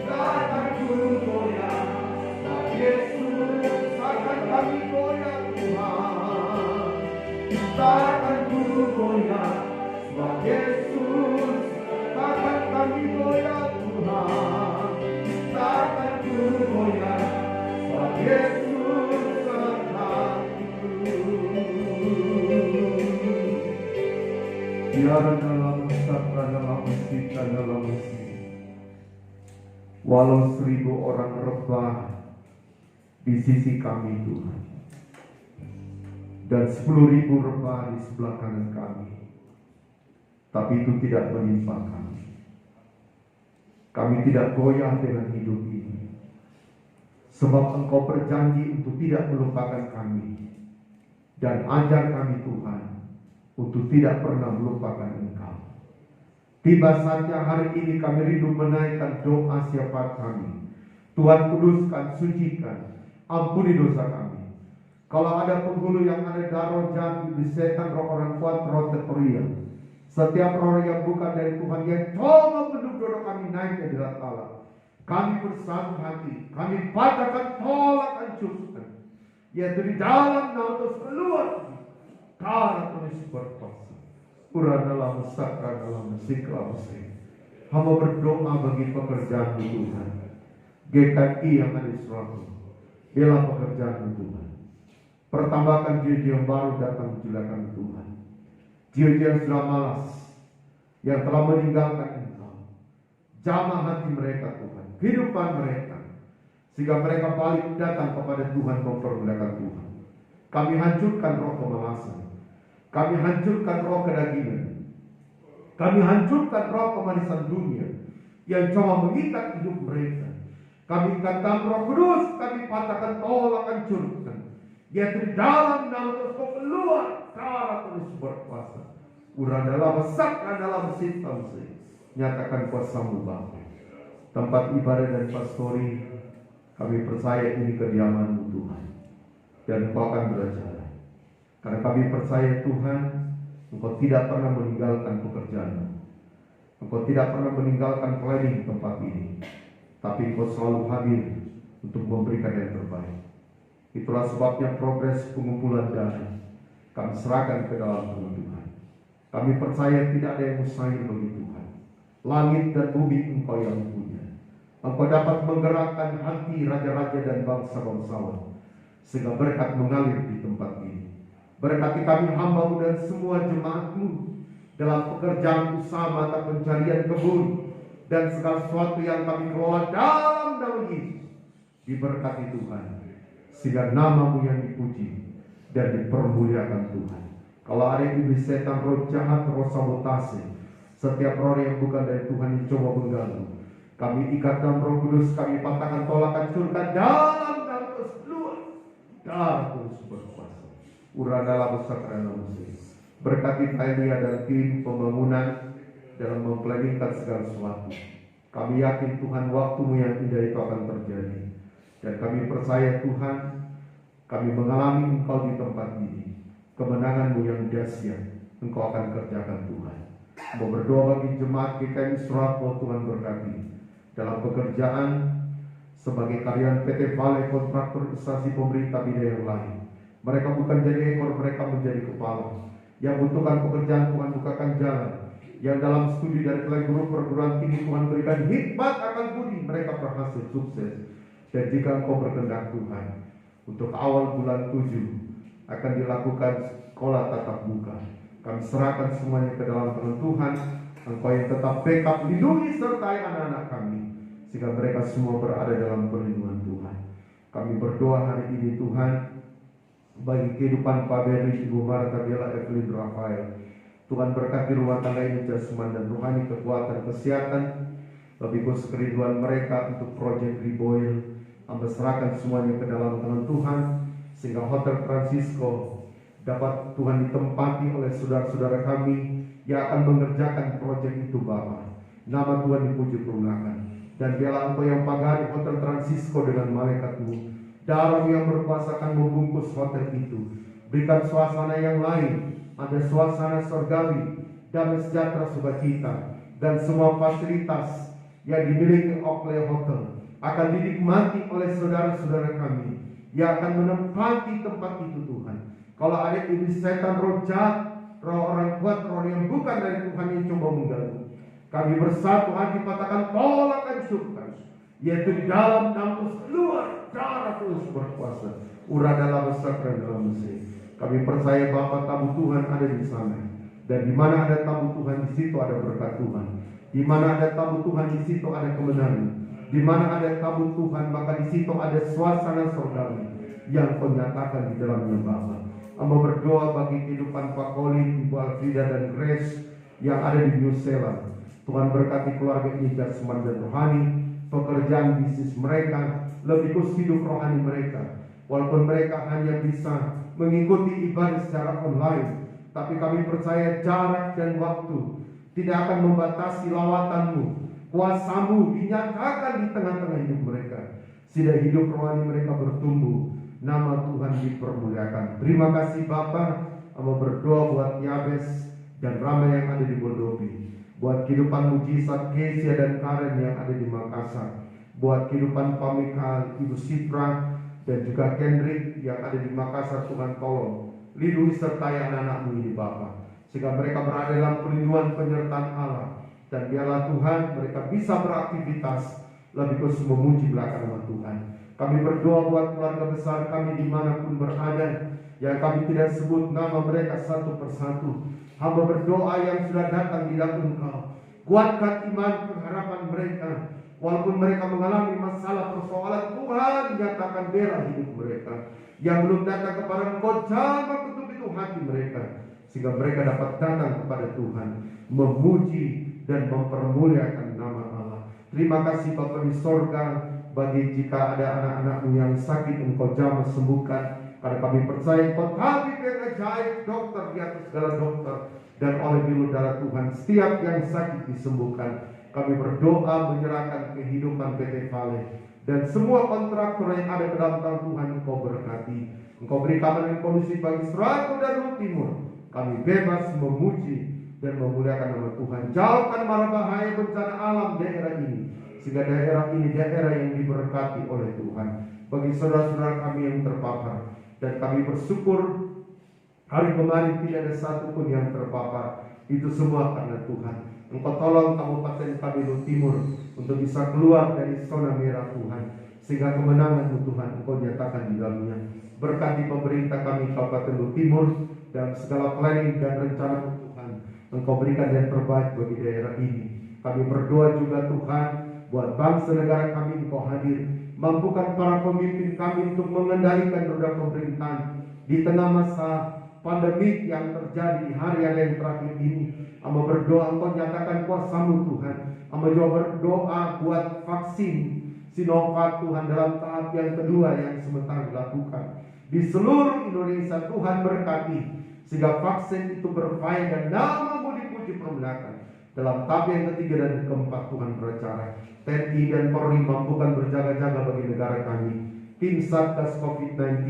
takkan ku goyah, sebab Yesus takkan kami goyah Tuhan. Takkan ku goyah, sebab Yesus takkan kami goyah Tuhan. Takkan ku goyah, sebab Yesus sertaku. Biar dalam sabda dalam musik dalam musik, walau 1.000 orang rebah di sisi kami Tuhan, dan 10.000 rebah di sebelah kanan kami, tapi itu tidak menimpa kami. Kami tidak goyah dengan hidup ini, sebab Engkau berjanji untuk tidak melupakan kami, dan ajar kami Tuhan untuk tidak pernah melupakan Engkau. Tiba saatnya hari ini kami rindu menaikkan doa syafaat kami. Tuhan kuduskan, sucikan, ampuni dosa kami. Kalau ada penghulu yang ada darah jantung, bisetan, roh orang kuat, roh terperiak, setiap roh yang bukan dari Tuhan yang coba mendorong kami naik ke dalam Allah, kami bersatu hati, kami patahkan, tolak, hancurkan. yaitu di dalam nama terus keluar karena tulis berkuasa. Uranalah mesakra dalam mesiklah mesik. Hamba berdoa bagi pekerjaan Tuhan. GKI yang ada di Surabaya, bela pekerjaan Tuhan. Pertambahkan jiwa-jiwa yang baru datang menjulakan Tuhan. Jiwa-jiwa yang sudah malas, yang telah meninggalkan Engkau. Jamah hati mereka Tuhan, kehidupan mereka, sehingga mereka balik datang kepada Tuhan mempermuliakan Tuhan. Kami hancurkan roh kemalasan, kami hancurkan roh kedagingan, kami hancurkan roh kemanisan dunia yang coba mengikat hidup mereka. Kami katakan Roh Kudus, kami patahkan, tolak, hancurkan. Yaitu di dalam nama Tuhan kau keluar cara terus berkuasa. Urang dalam sak dalam sistem nyatakan kuasamu Bapa. Tempat ibadah dan pastori, kami percaya ini kediaman-Mu Tuhan, dan Engkau akan berjalan. Karena kami percaya Tuhan, Engkau tidak pernah meninggalkan pekerjaan-Mu. Engkau tidak pernah meninggalkan planning tempat ini, tapi Engkau selalu hadir untuk memberikan yang terbaik. Itulah sebabnya progres pengumpulan dana kami serahkan ke dalam tangan Tuhan. Kami percaya tidak ada yang mustahil bagi Tuhan. Langit dan bumi Engkau yang punya. Engkau dapat menggerakkan hati raja-raja dan bangsa-bangsawan, sehingga berkat mengalir di tempat ini. Berkati kami hamba-Mu dan semua jemaat-Mu dalam pekerjaan usaha mata pencarian kebun dan segala sesuatu yang kami kelola dalam nama Yesus. Diberkati Tuhan, sehingga nama-Mu yang dipuji dan dipermuliakan Tuhan. Kalau ada iblis setan, roh jahat, roh sabotase, setiap roh yang bukan dari Tuhan yang coba mengganggu, kami ikat dalam Roh Kudus, kami patahkan, tolak, hancurkan dalam nama terus keluar darah terus berkuasa. Uranalah besar karena musik. Berkati Elia dan tim pembangunan dalam memplanningkan segala sesuatu. Kami yakin Tuhan waktu-Mu yang indah itu akan terjadi. Dan kami percaya Tuhan, kami mengalami Engkau di tempat ini. Kemenangan-Mu yang dahsyat Engkau akan kerjakan Tuhan. Mau berdoa bagi jemaat GKI Surabaya, Tuhan berkati dalam pekerjaan sebagai karyawan PT Vale, kontraktor instansi pemerintah bidang yang lain. Mereka bukan jadi ekor, mereka menjadi kepala. Yang butuhkan pekerjaan, Tuhan bukakan jalan. Yang dalam studi dari guru perguruan tinggi, Tuhan berikan hikmat akan budi, mereka berhasil sukses. Dan jika Engkau berkehendak Tuhan, untuk awal bulan 7 akan dilakukan sekolah tatap muka. Kami serahkan semuanya ke dalam tangan Tuhan. Engkau yang tetap backup, lindungi sertai anak-anak kami, sehingga mereka semua berada dalam perlindungan Tuhan. Kami berdoa hari ini Tuhan, bagi kehidupan Pak Beri, Ibu Marta Bella, Evelyn, Rafael. Tuhan berkati rumah tangga ini jasmani dan rohani, kekuatan, kesehatan, lebih khusus kerinduan mereka untuk proyek Riboil. Hamba serahkan semuanya ke dalam tangan Tuhan, sehingga Hotel Francisco dapat Tuhan ditempati oleh saudara-saudara kami yang akan mengerjakan proyek itu Bapa. Nama Tuhan dipuji permuliakan. Dan biarlah Engkau yang pagari Hotel Francisco dengan malaikat-Mu, darah yang berkuasa akan membungkus hotel itu. Berikan suasana yang lain, ada suasana surgawi, damai sejahtera, sukacita, dan semua fasilitas yang dimiliki oleh hotel akan dinikmati oleh saudara-saudara kami yang akan menempati tempat itu Tuhan. Kalau ada iblis setan, roh jahat, roh orang kuat, roh yang bukan dari Tuhan yang coba mengganggu, kami bersatu hati patahkan, tolak, hancurkan, yaitu di dalam nama terus keluar darah terus berkuasa. Uradalah besar dalam Mesir. Kami percaya Bapa, tamu Tuhan ada di sana, dan di mana ada tamu Tuhan di situ ada berkat Tuhan. Di mana ada tamu Tuhan di situ ada kemenangan. Di mana ada tamu Tuhan maka di situ ada suasana surgawi yang Kau nyatakan di dalamnya Bapa. Hamba berdoa bagi kehidupan Pak Colin, Ibu Alfrida dan Grace yang ada di New Zealand. Tuhan berkati keluarga ini jasmani dan rohani, pekerjaan bisnis mereka, lebih khusus hidup rohani mereka. Walaupun mereka hanya bisa mengikuti ibadah secara online, tapi kami percaya jarak dan waktu tidak akan membatasi lawatan-Mu. Kuasa-Mu dinyatakan di tengah-tengah hidup mereka, sehingga hidup rohani mereka bertumbuh. Nama Tuhan dipermuliakan. Terima kasih Bapa. Hamba berdoa buat Yabes dan Rama yang ada di Bordobi, buat kehidupan mujizat Kesia dan Karen yang ada di Makassar, buat kehidupan Pamika, Ibu Sipra, dan juga Kendrick yang ada di Makassar. Tuhan tolong lindungi sertai anak-anak-Mu ini Bapa, sehingga mereka berada dalam perlindungan penyertaan Allah, dan biarlah Tuhan mereka bisa beraktivitas lebih khusus memuji belakang nama Tuhan. Kami berdoa buat keluarga besar kami dimanapun berada, yang kami tidak sebut nama mereka satu persatu. Hamba berdoa yang sudah datang di dalam Engkau, kuatkan iman pengharapan mereka. Walaupun mereka mengalami masalah persoalan, Tuhan nyatakan bela hidup mereka. Yang belum datang kepada Engkau, jamah ketuk itu hati mereka, sehingga mereka dapat datang kepada Tuhan, memuji dan mempermuliakan nama Allah. Terima kasih Bapa di sorga, bagi jika ada anak-anak-Mu yang sakit, Engkau jamah sembuhkan. Karena kami percaya Engkau tabib yang ajaib, dokter di atas segala dokter, dan oleh bilur darah Tuhan setiap yang sakit disembuhkan. Kami berdoa menyerahkan kehidupan PT Vale dan semua kontraktor yang ada dalam tangan Tuhan. Engkau berkati, Engkau beri kabar yang kondusif bagi Seratu dan Lu Timur. Kami bebas memuji dan memuliakan nama Tuhan. Jauhkan mara bahaya bencana alam daerah ini, sehingga daerah ini daerah yang diberkati oleh Tuhan. Bagi saudara-saudara kami yang terpapar, dan kami bersyukur hari kemarin tidak ada satupun yang terpapar. Itu semua karena Tuhan. Engkau tolong kabupaten kami Lu Timur untuk bisa keluar dari zona merah Tuhan, sehingga kemenangan-Mu Tuhan Engkau nyatakan di dalamnya. Berkati pemerintah kami Kabupaten Lu Timur dan segala planning dan rencana Tuhan, Engkau berikan yang terbaik bagi daerah ini. Kami berdoa juga Tuhan buat bangsa negara kami, Engkau hadir. Mampukan para pemimpin kami untuk mengendalikan roda pemerintahan di tengah masa pandemi yang terjadi di hari yang terakhir ini. Amba berdoa Engkau nyatakan kuasa-Mu Tuhan. Amba juga berdoa buat vaksin Sinovac Tuhan dalam tahap yang kedua yang sementara dilakukan di seluruh Indonesia. Tuhan berkati sehingga vaksin itu berfaedah, nama-Mu dipuji permuliakan. Dalam tahap yang ketiga dan keempat Tuhan berbicara. TNI dan Polri mampukan berjaga-jaga bagi negara kami. Tim Satgas COVID-19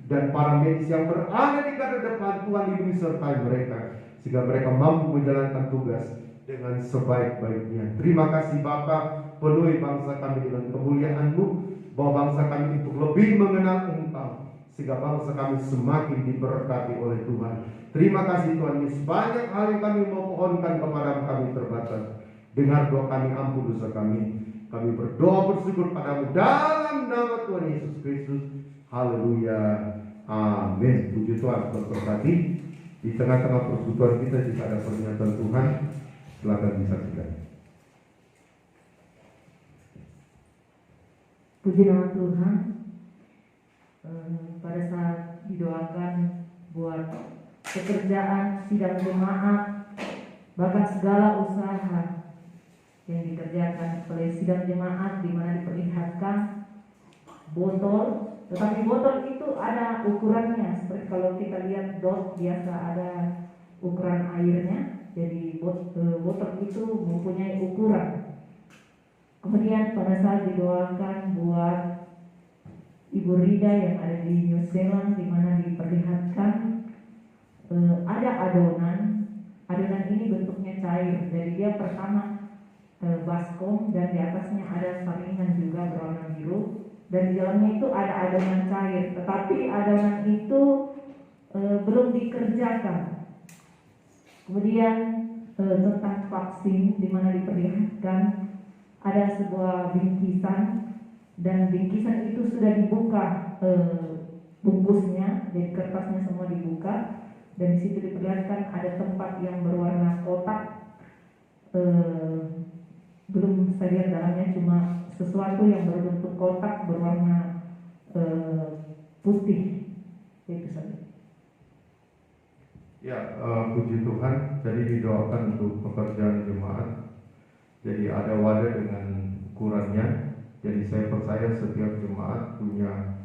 dan para medis yang berada di garda depan, Tuhan lindungi sertai mereka, sehingga mereka mampu menjalankan tugas dengan sebaik-baiknya. Terima kasih Bapa, penuhi bangsa kami dengan kemuliaan-Mu, bawa bangsa kami untuk lebih mengenal Engkau, sehingga bangsa kami semakin diberkati oleh Tuhan. Terima kasih Tuhan Yesus, banyak hal yang kami mau pohonkan kepada kami terbatas. Dengar doa kami, ampun dosa kami. Kami berdoa bersyukur padamu dalam nama Tuhan Yesus Kristus. Haleluya, amin. Puji Tuhan, berkati. Di tengah-tengah persekutuan kita jika ada pernyataan Tuhan, silakan disaksikan. Puji nama Tuhan. Pada saat didoakan buat pekerjaan sidang jemaat, bahkan segala usaha yang dikerjakan oleh sidang jemaat, di mana diperlihatkan botol, tetapi botol itu ada ukurannya. Seperti kalau kita lihat dot biasa ada ukuran airnya, jadi botol itu mempunyai ukuran. Kemudian pada saat didoakan buat Ibu Rida yang ada di New Zealand, di mana diperlihatkan ada adonan ini bentuknya cair. Jadi dia pertama baskom dan di atasnya ada saringan juga berwarna biru, dan di dalamnya itu ada adonan cair, tetapi adonan itu belum dikerjakan. Kemudian tentang vaksin, di mana diperlihatkan ada sebuah bingkisan, dan bingkisan itu sudah dibuka bungkusnya, jadi kertasnya semua dibuka, dan di situ diperlihatkan ada tempat yang berwarna kotak. Belum saya lihat dalamnya, cuma sesuatu yang berbentuk kotak berwarna putih. Itu saja. Ya, puji Tuhan. Jadi didoakan untuk pekerjaan jemaat. Jadi ada wadah dengan ukurannya. Jadi saya percaya setiap jemaat punya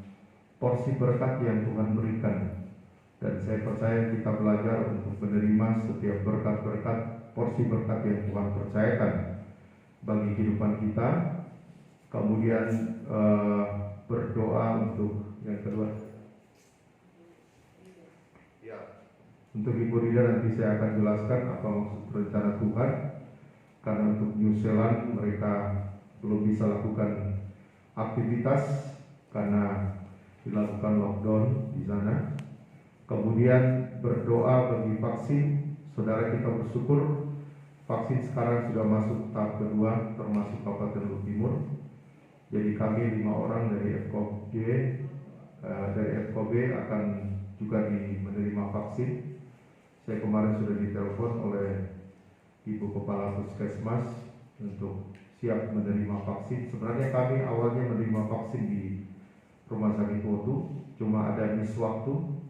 porsi berkat yang Tuhan berikan. Dan saya percaya kita belajar untuk menerima setiap berkat-berkat, porsi berkat yang Tuhan percayakan bagi kehidupan kita. Kemudian berdoa untuk yang kedua. Ya, untuk Ibu Rida nanti saya akan jelaskan apa maksud rencana Tuhan. Karena untuk New Zealand mereka belum bisa lakukan aktivitas karena dilakukan lockdown di sana. Kemudian berdoa bagi vaksin. Saudara kita bersyukur vaksin sekarang sudah masuk tahap kedua termasuk Kabupaten Luhut Timur. Jadi kami 5 orang dari FKB akan juga menerima vaksin. Saya kemarin sudah ditelepon oleh Ibu Kepala Puskesmas untuk siap menerima vaksin. Sebenarnya kami awalnya menerima vaksin di Rumah Sakit Wotu, cuma ada miss waktu.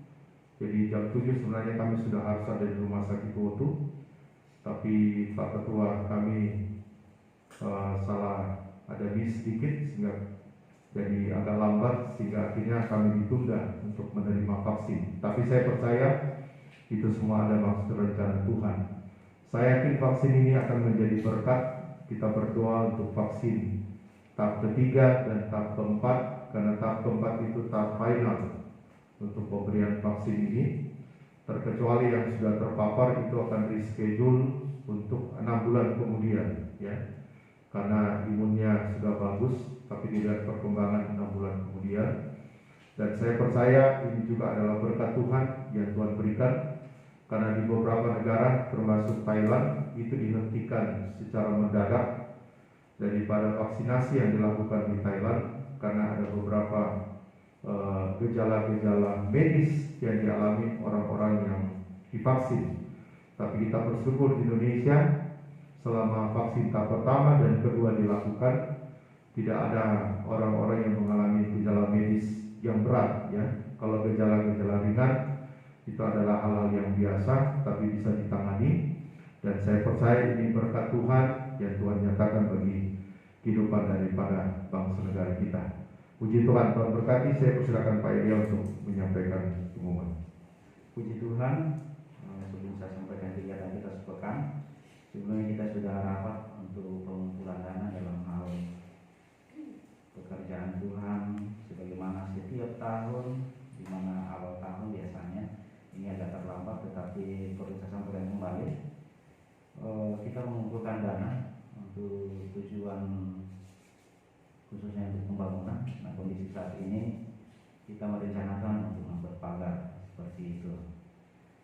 Jadi jam 7 sebenarnya kami sudah harus ada di Rumah Sakit Wotu, tapi Pak Ketua kami salah ada miss sedikit sehingga jadi agak lambat, sehingga akhirnya kami ditunda untuk menerima vaksin. Tapi saya percaya itu semua ada maksud rencana Tuhan. Saya yakin vaksin ini akan menjadi berkat. Kita berdoa untuk vaksin tahap ketiga dan tahap keempat, karena tahap keempat itu tahap final untuk pemberian vaksin ini. Terkecuali yang sudah terpapar itu akan reschedule untuk 6 bulan kemudian, ya, karena imunnya sudah bagus, tapi dilihat perkembangan 6 bulan kemudian. Dan saya percaya ini juga adalah berkat Tuhan yang Tuhan berikan, karena di beberapa negara termasuk Thailand itu dihentikan secara mendadak daripada vaksinasi yang dilakukan di Thailand, karena ada beberapa gejala-gejala medis yang dialami orang-orang yang divaksin. Tapi kita bersyukur di Indonesia selama vaksin tahap pertama dan kedua dilakukan, tidak ada orang-orang yang mengalami gejala medis yang berat, ya. Kalau gejala-gejala ringan itu adalah hal-hal yang biasa tapi bisa ditangani, dan saya percaya ini berkat Tuhan yang Tuhan nyatakan bagi kehidupan daripada bangsa negara kita. Puji Tuhan, Tuhan berkati. Saya persilakan Pak Elia untuk menyampaikan pengumuman. Puji Tuhan, sebelum saya sampaikan kegiatan kita sepekan, sebelumnya kita sudah rapat untuk pengumpulan dana dalam hal pekerjaan Tuhan, sebagaimana setiap tahun, di mana awal tahun biasanya ini agak terlambat, tetapi perlu saya sampaikan kembali, kita mengumpulkan dana untuk tujuan khususnya untuk pembangunan. Nah, kondisi saat ini kita merencanakan untuk membuat pagar seperti itu.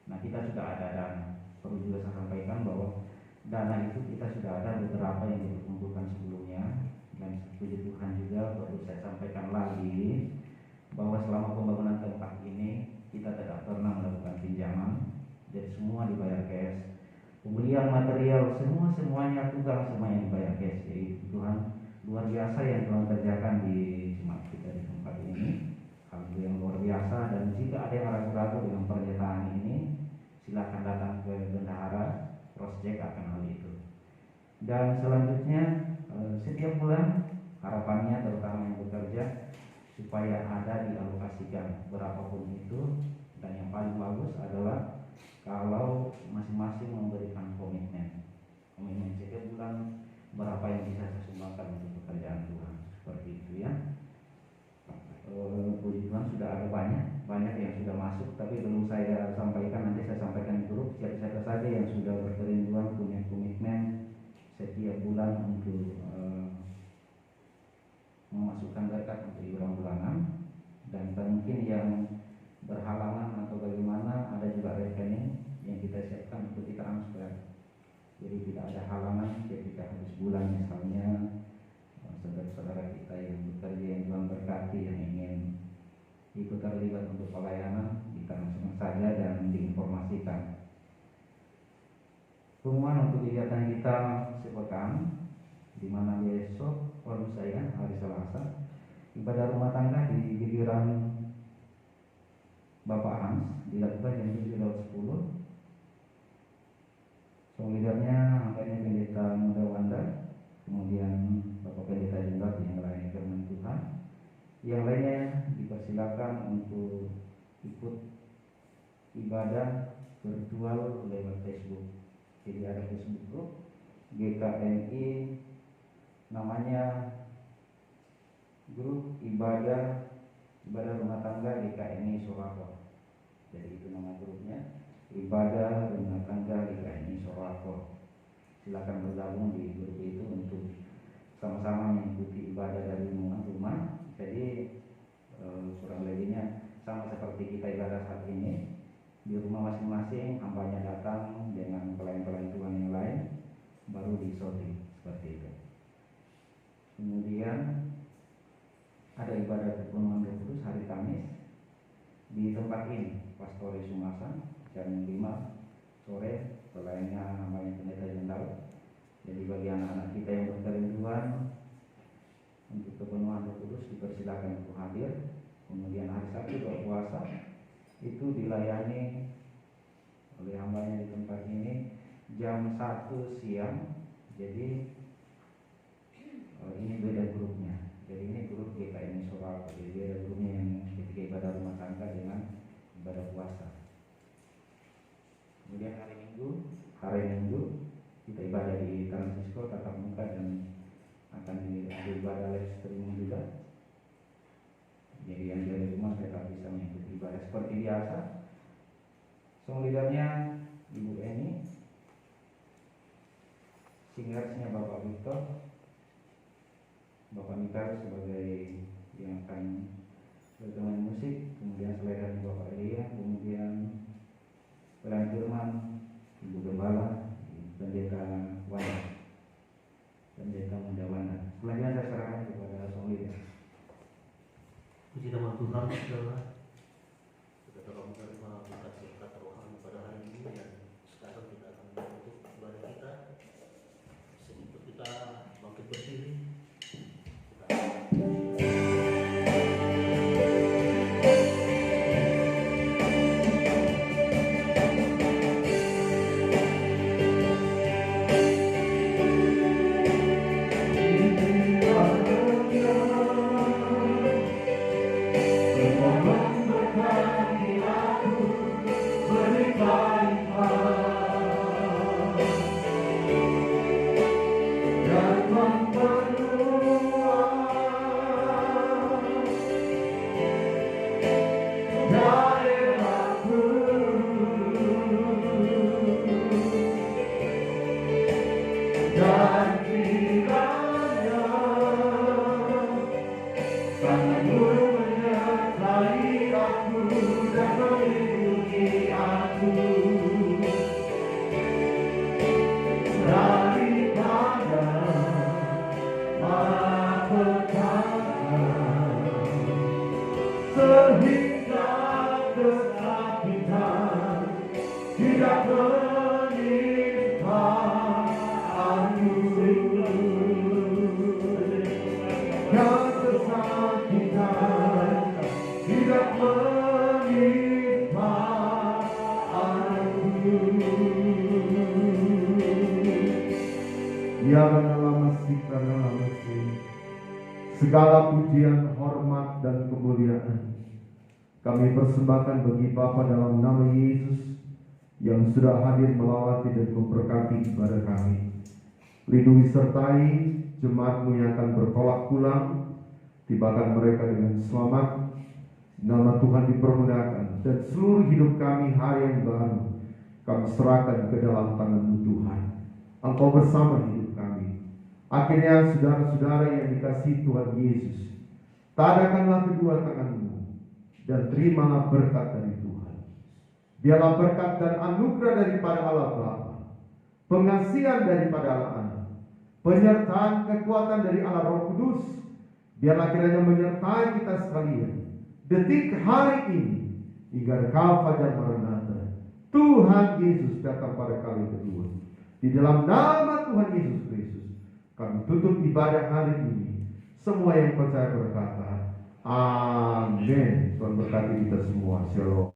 Nah, kita sudah ada dana. Perlu juga saya sampaikan bahwa dana itu kita sudah ada beberapa yang dikumpulkan sebelumnya, dan puji Tuhan juga perlu saya sampaikan lagi bahwa selama pembangunan tempat ini kita tidak pernah melakukan pinjaman, jadi semua dibayar cash. Pembelian material semuanya tukang semuanya dibayar cash. Jadi Tuhan luar biasa yang Tuhan kerjakan di jemaat kita di tempat ini. Hal yang luar biasa, dan jika ada yang ragu-ragu dengan pernyataan ini, silakan datang ke bendahara cross check akan hal itu. Dan selanjutnya setiap bulan harapannya terutama yang bekerja supaya ada dialokasikan berapapun itu, dan yang paling bagus adalah kalau masing-masing memberikan komitmen setiap bulan berapa yang bisa saya sumbangkan untuk pekerjaan Tuhan, seperti itu, ya. Puji Tuhan sudah ada banyak yang sudah masuk, tapi belum saya sampaikan, nanti saya sampaikan di grup. Siapa saja yang sudah berkerinduan punya komitmen setiap bulan untuk memasukkan berkat untuk iuran bulanan, dan mungkin yang berhalangan atau bagaimana, ada juga rekening yang kita siapkan untuk ditransfer. Jadi tidak ada halangan ketika habis bulan, misalnya saudara-saudara kita yang bekerja, yang Tuhan berkati, yang ingin ikut terlibat untuk pelayanan, ditransfer saja dan diinformasikan. Pengumuman untuk kegiatan kita sepekan, di mana besok lusa ya, hari Selasa, ibadah rumah tangga di Gigiran Bapak Hans dilakukan jam 7:10. Solidarnya angkanya Pendeta Muda Wanda, kemudian Bapak Pendeta juga yang melayani firman Tuhan. Yang lainnya dipersilakan untuk ikut ibadah virtual lewat Facebook. Jadi ada Facebook group GKNI, namanya grup ibadah rumah tangga GKNI Sorako. Jadi itu nama grupnya, ibadah rumah tangga GKNI Sorako. Silakan bergabung di grup itu untuk sama-sama mengikuti ibadah dari rumah. Jadi kurang lebihnya sama seperti kita ibadah saat ini. Di rumah masing-masing hambanya datang dengan pelayan-pelayan Tuhan yang lain, baru disorting seperti itu. Kemudian ada ibadah penuhan Roh Kudus hari Kamis di tempat ini, Pastori Sumasan, jam 5 sore, pelayannya namanya Pendeta Jenderal. Jadi bagi anak-anak kita yang berkerinduan untuk kepenuhan Roh Kudus dipersilakan untuk hadir. Kemudian hari Sabtu berpuasa itu dilayani oleh hambanya di tempat ini jam 1 siang. Jadi ini beda grupnya. Jadi ini grup GKM Soral. Jadi beda grupnya yang ketika ibadah rumah tangga dengan ibadah puasa. Kemudian hari Minggu kita ibadah di Transisco tatap muka dan akan diibadah live streaming juga. Jadi yang dari rumah tetap bisa mengikuti ibadah seperti biasa. Song leadernya Ibu Eni, singersnya Bapak Victor, Bapak Mikar sebagai yang akan bermain musik, kemudian seledarnya Bapak Elia, kemudian pelayan firman Ibu Gembala, Pendeta Wanda, Pendeta Muda Wanda. Selanjutnya saya serahkan kepada song leader. Puji nama Tuhan, saudara. Kita telah menerima berkat rohani pada hari ini, dan sekarang kita akan menutup ibadah kita. Sebelum kita bangkit berdiri, segala pujian, hormat, dan kemuliaan kami persembahkan bagi Bapa dalam nama Yesus yang sudah hadir melawati dan memberkati ibadah kami. Lindungi sertai jemaat-Mu yang akan bertolak pulang, tibakan mereka dengan selamat, nama Tuhan dipermuliakan, dan seluruh hidup kami hari yang baru kami serahkan ke dalam tangan-Mu Tuhan. Engkau bersama hidup kami. Akhirnya saudara-saudara yang dikasihi Tuhan Yesus, tadakanlah kedua tangan-Mu dan terimalah berkat dari Tuhan. Biarlah berkat dan anugerah daripada Allah Bapa, pengasihan daripada Allah Anak, penyertaan kekuatan dari Allah Roh Kudus, biarlah kiranya menyertai kita sekalian detik hari ini hingga kau fajar Maranatha. Tuhan Yesus datang pada kali kedua. Di dalam nama Tuhan Yesus Kristus kami tutup ibadah hari ini. Semua yang percaya berkata, amin. Tuhan berkati kita semua. Shalom.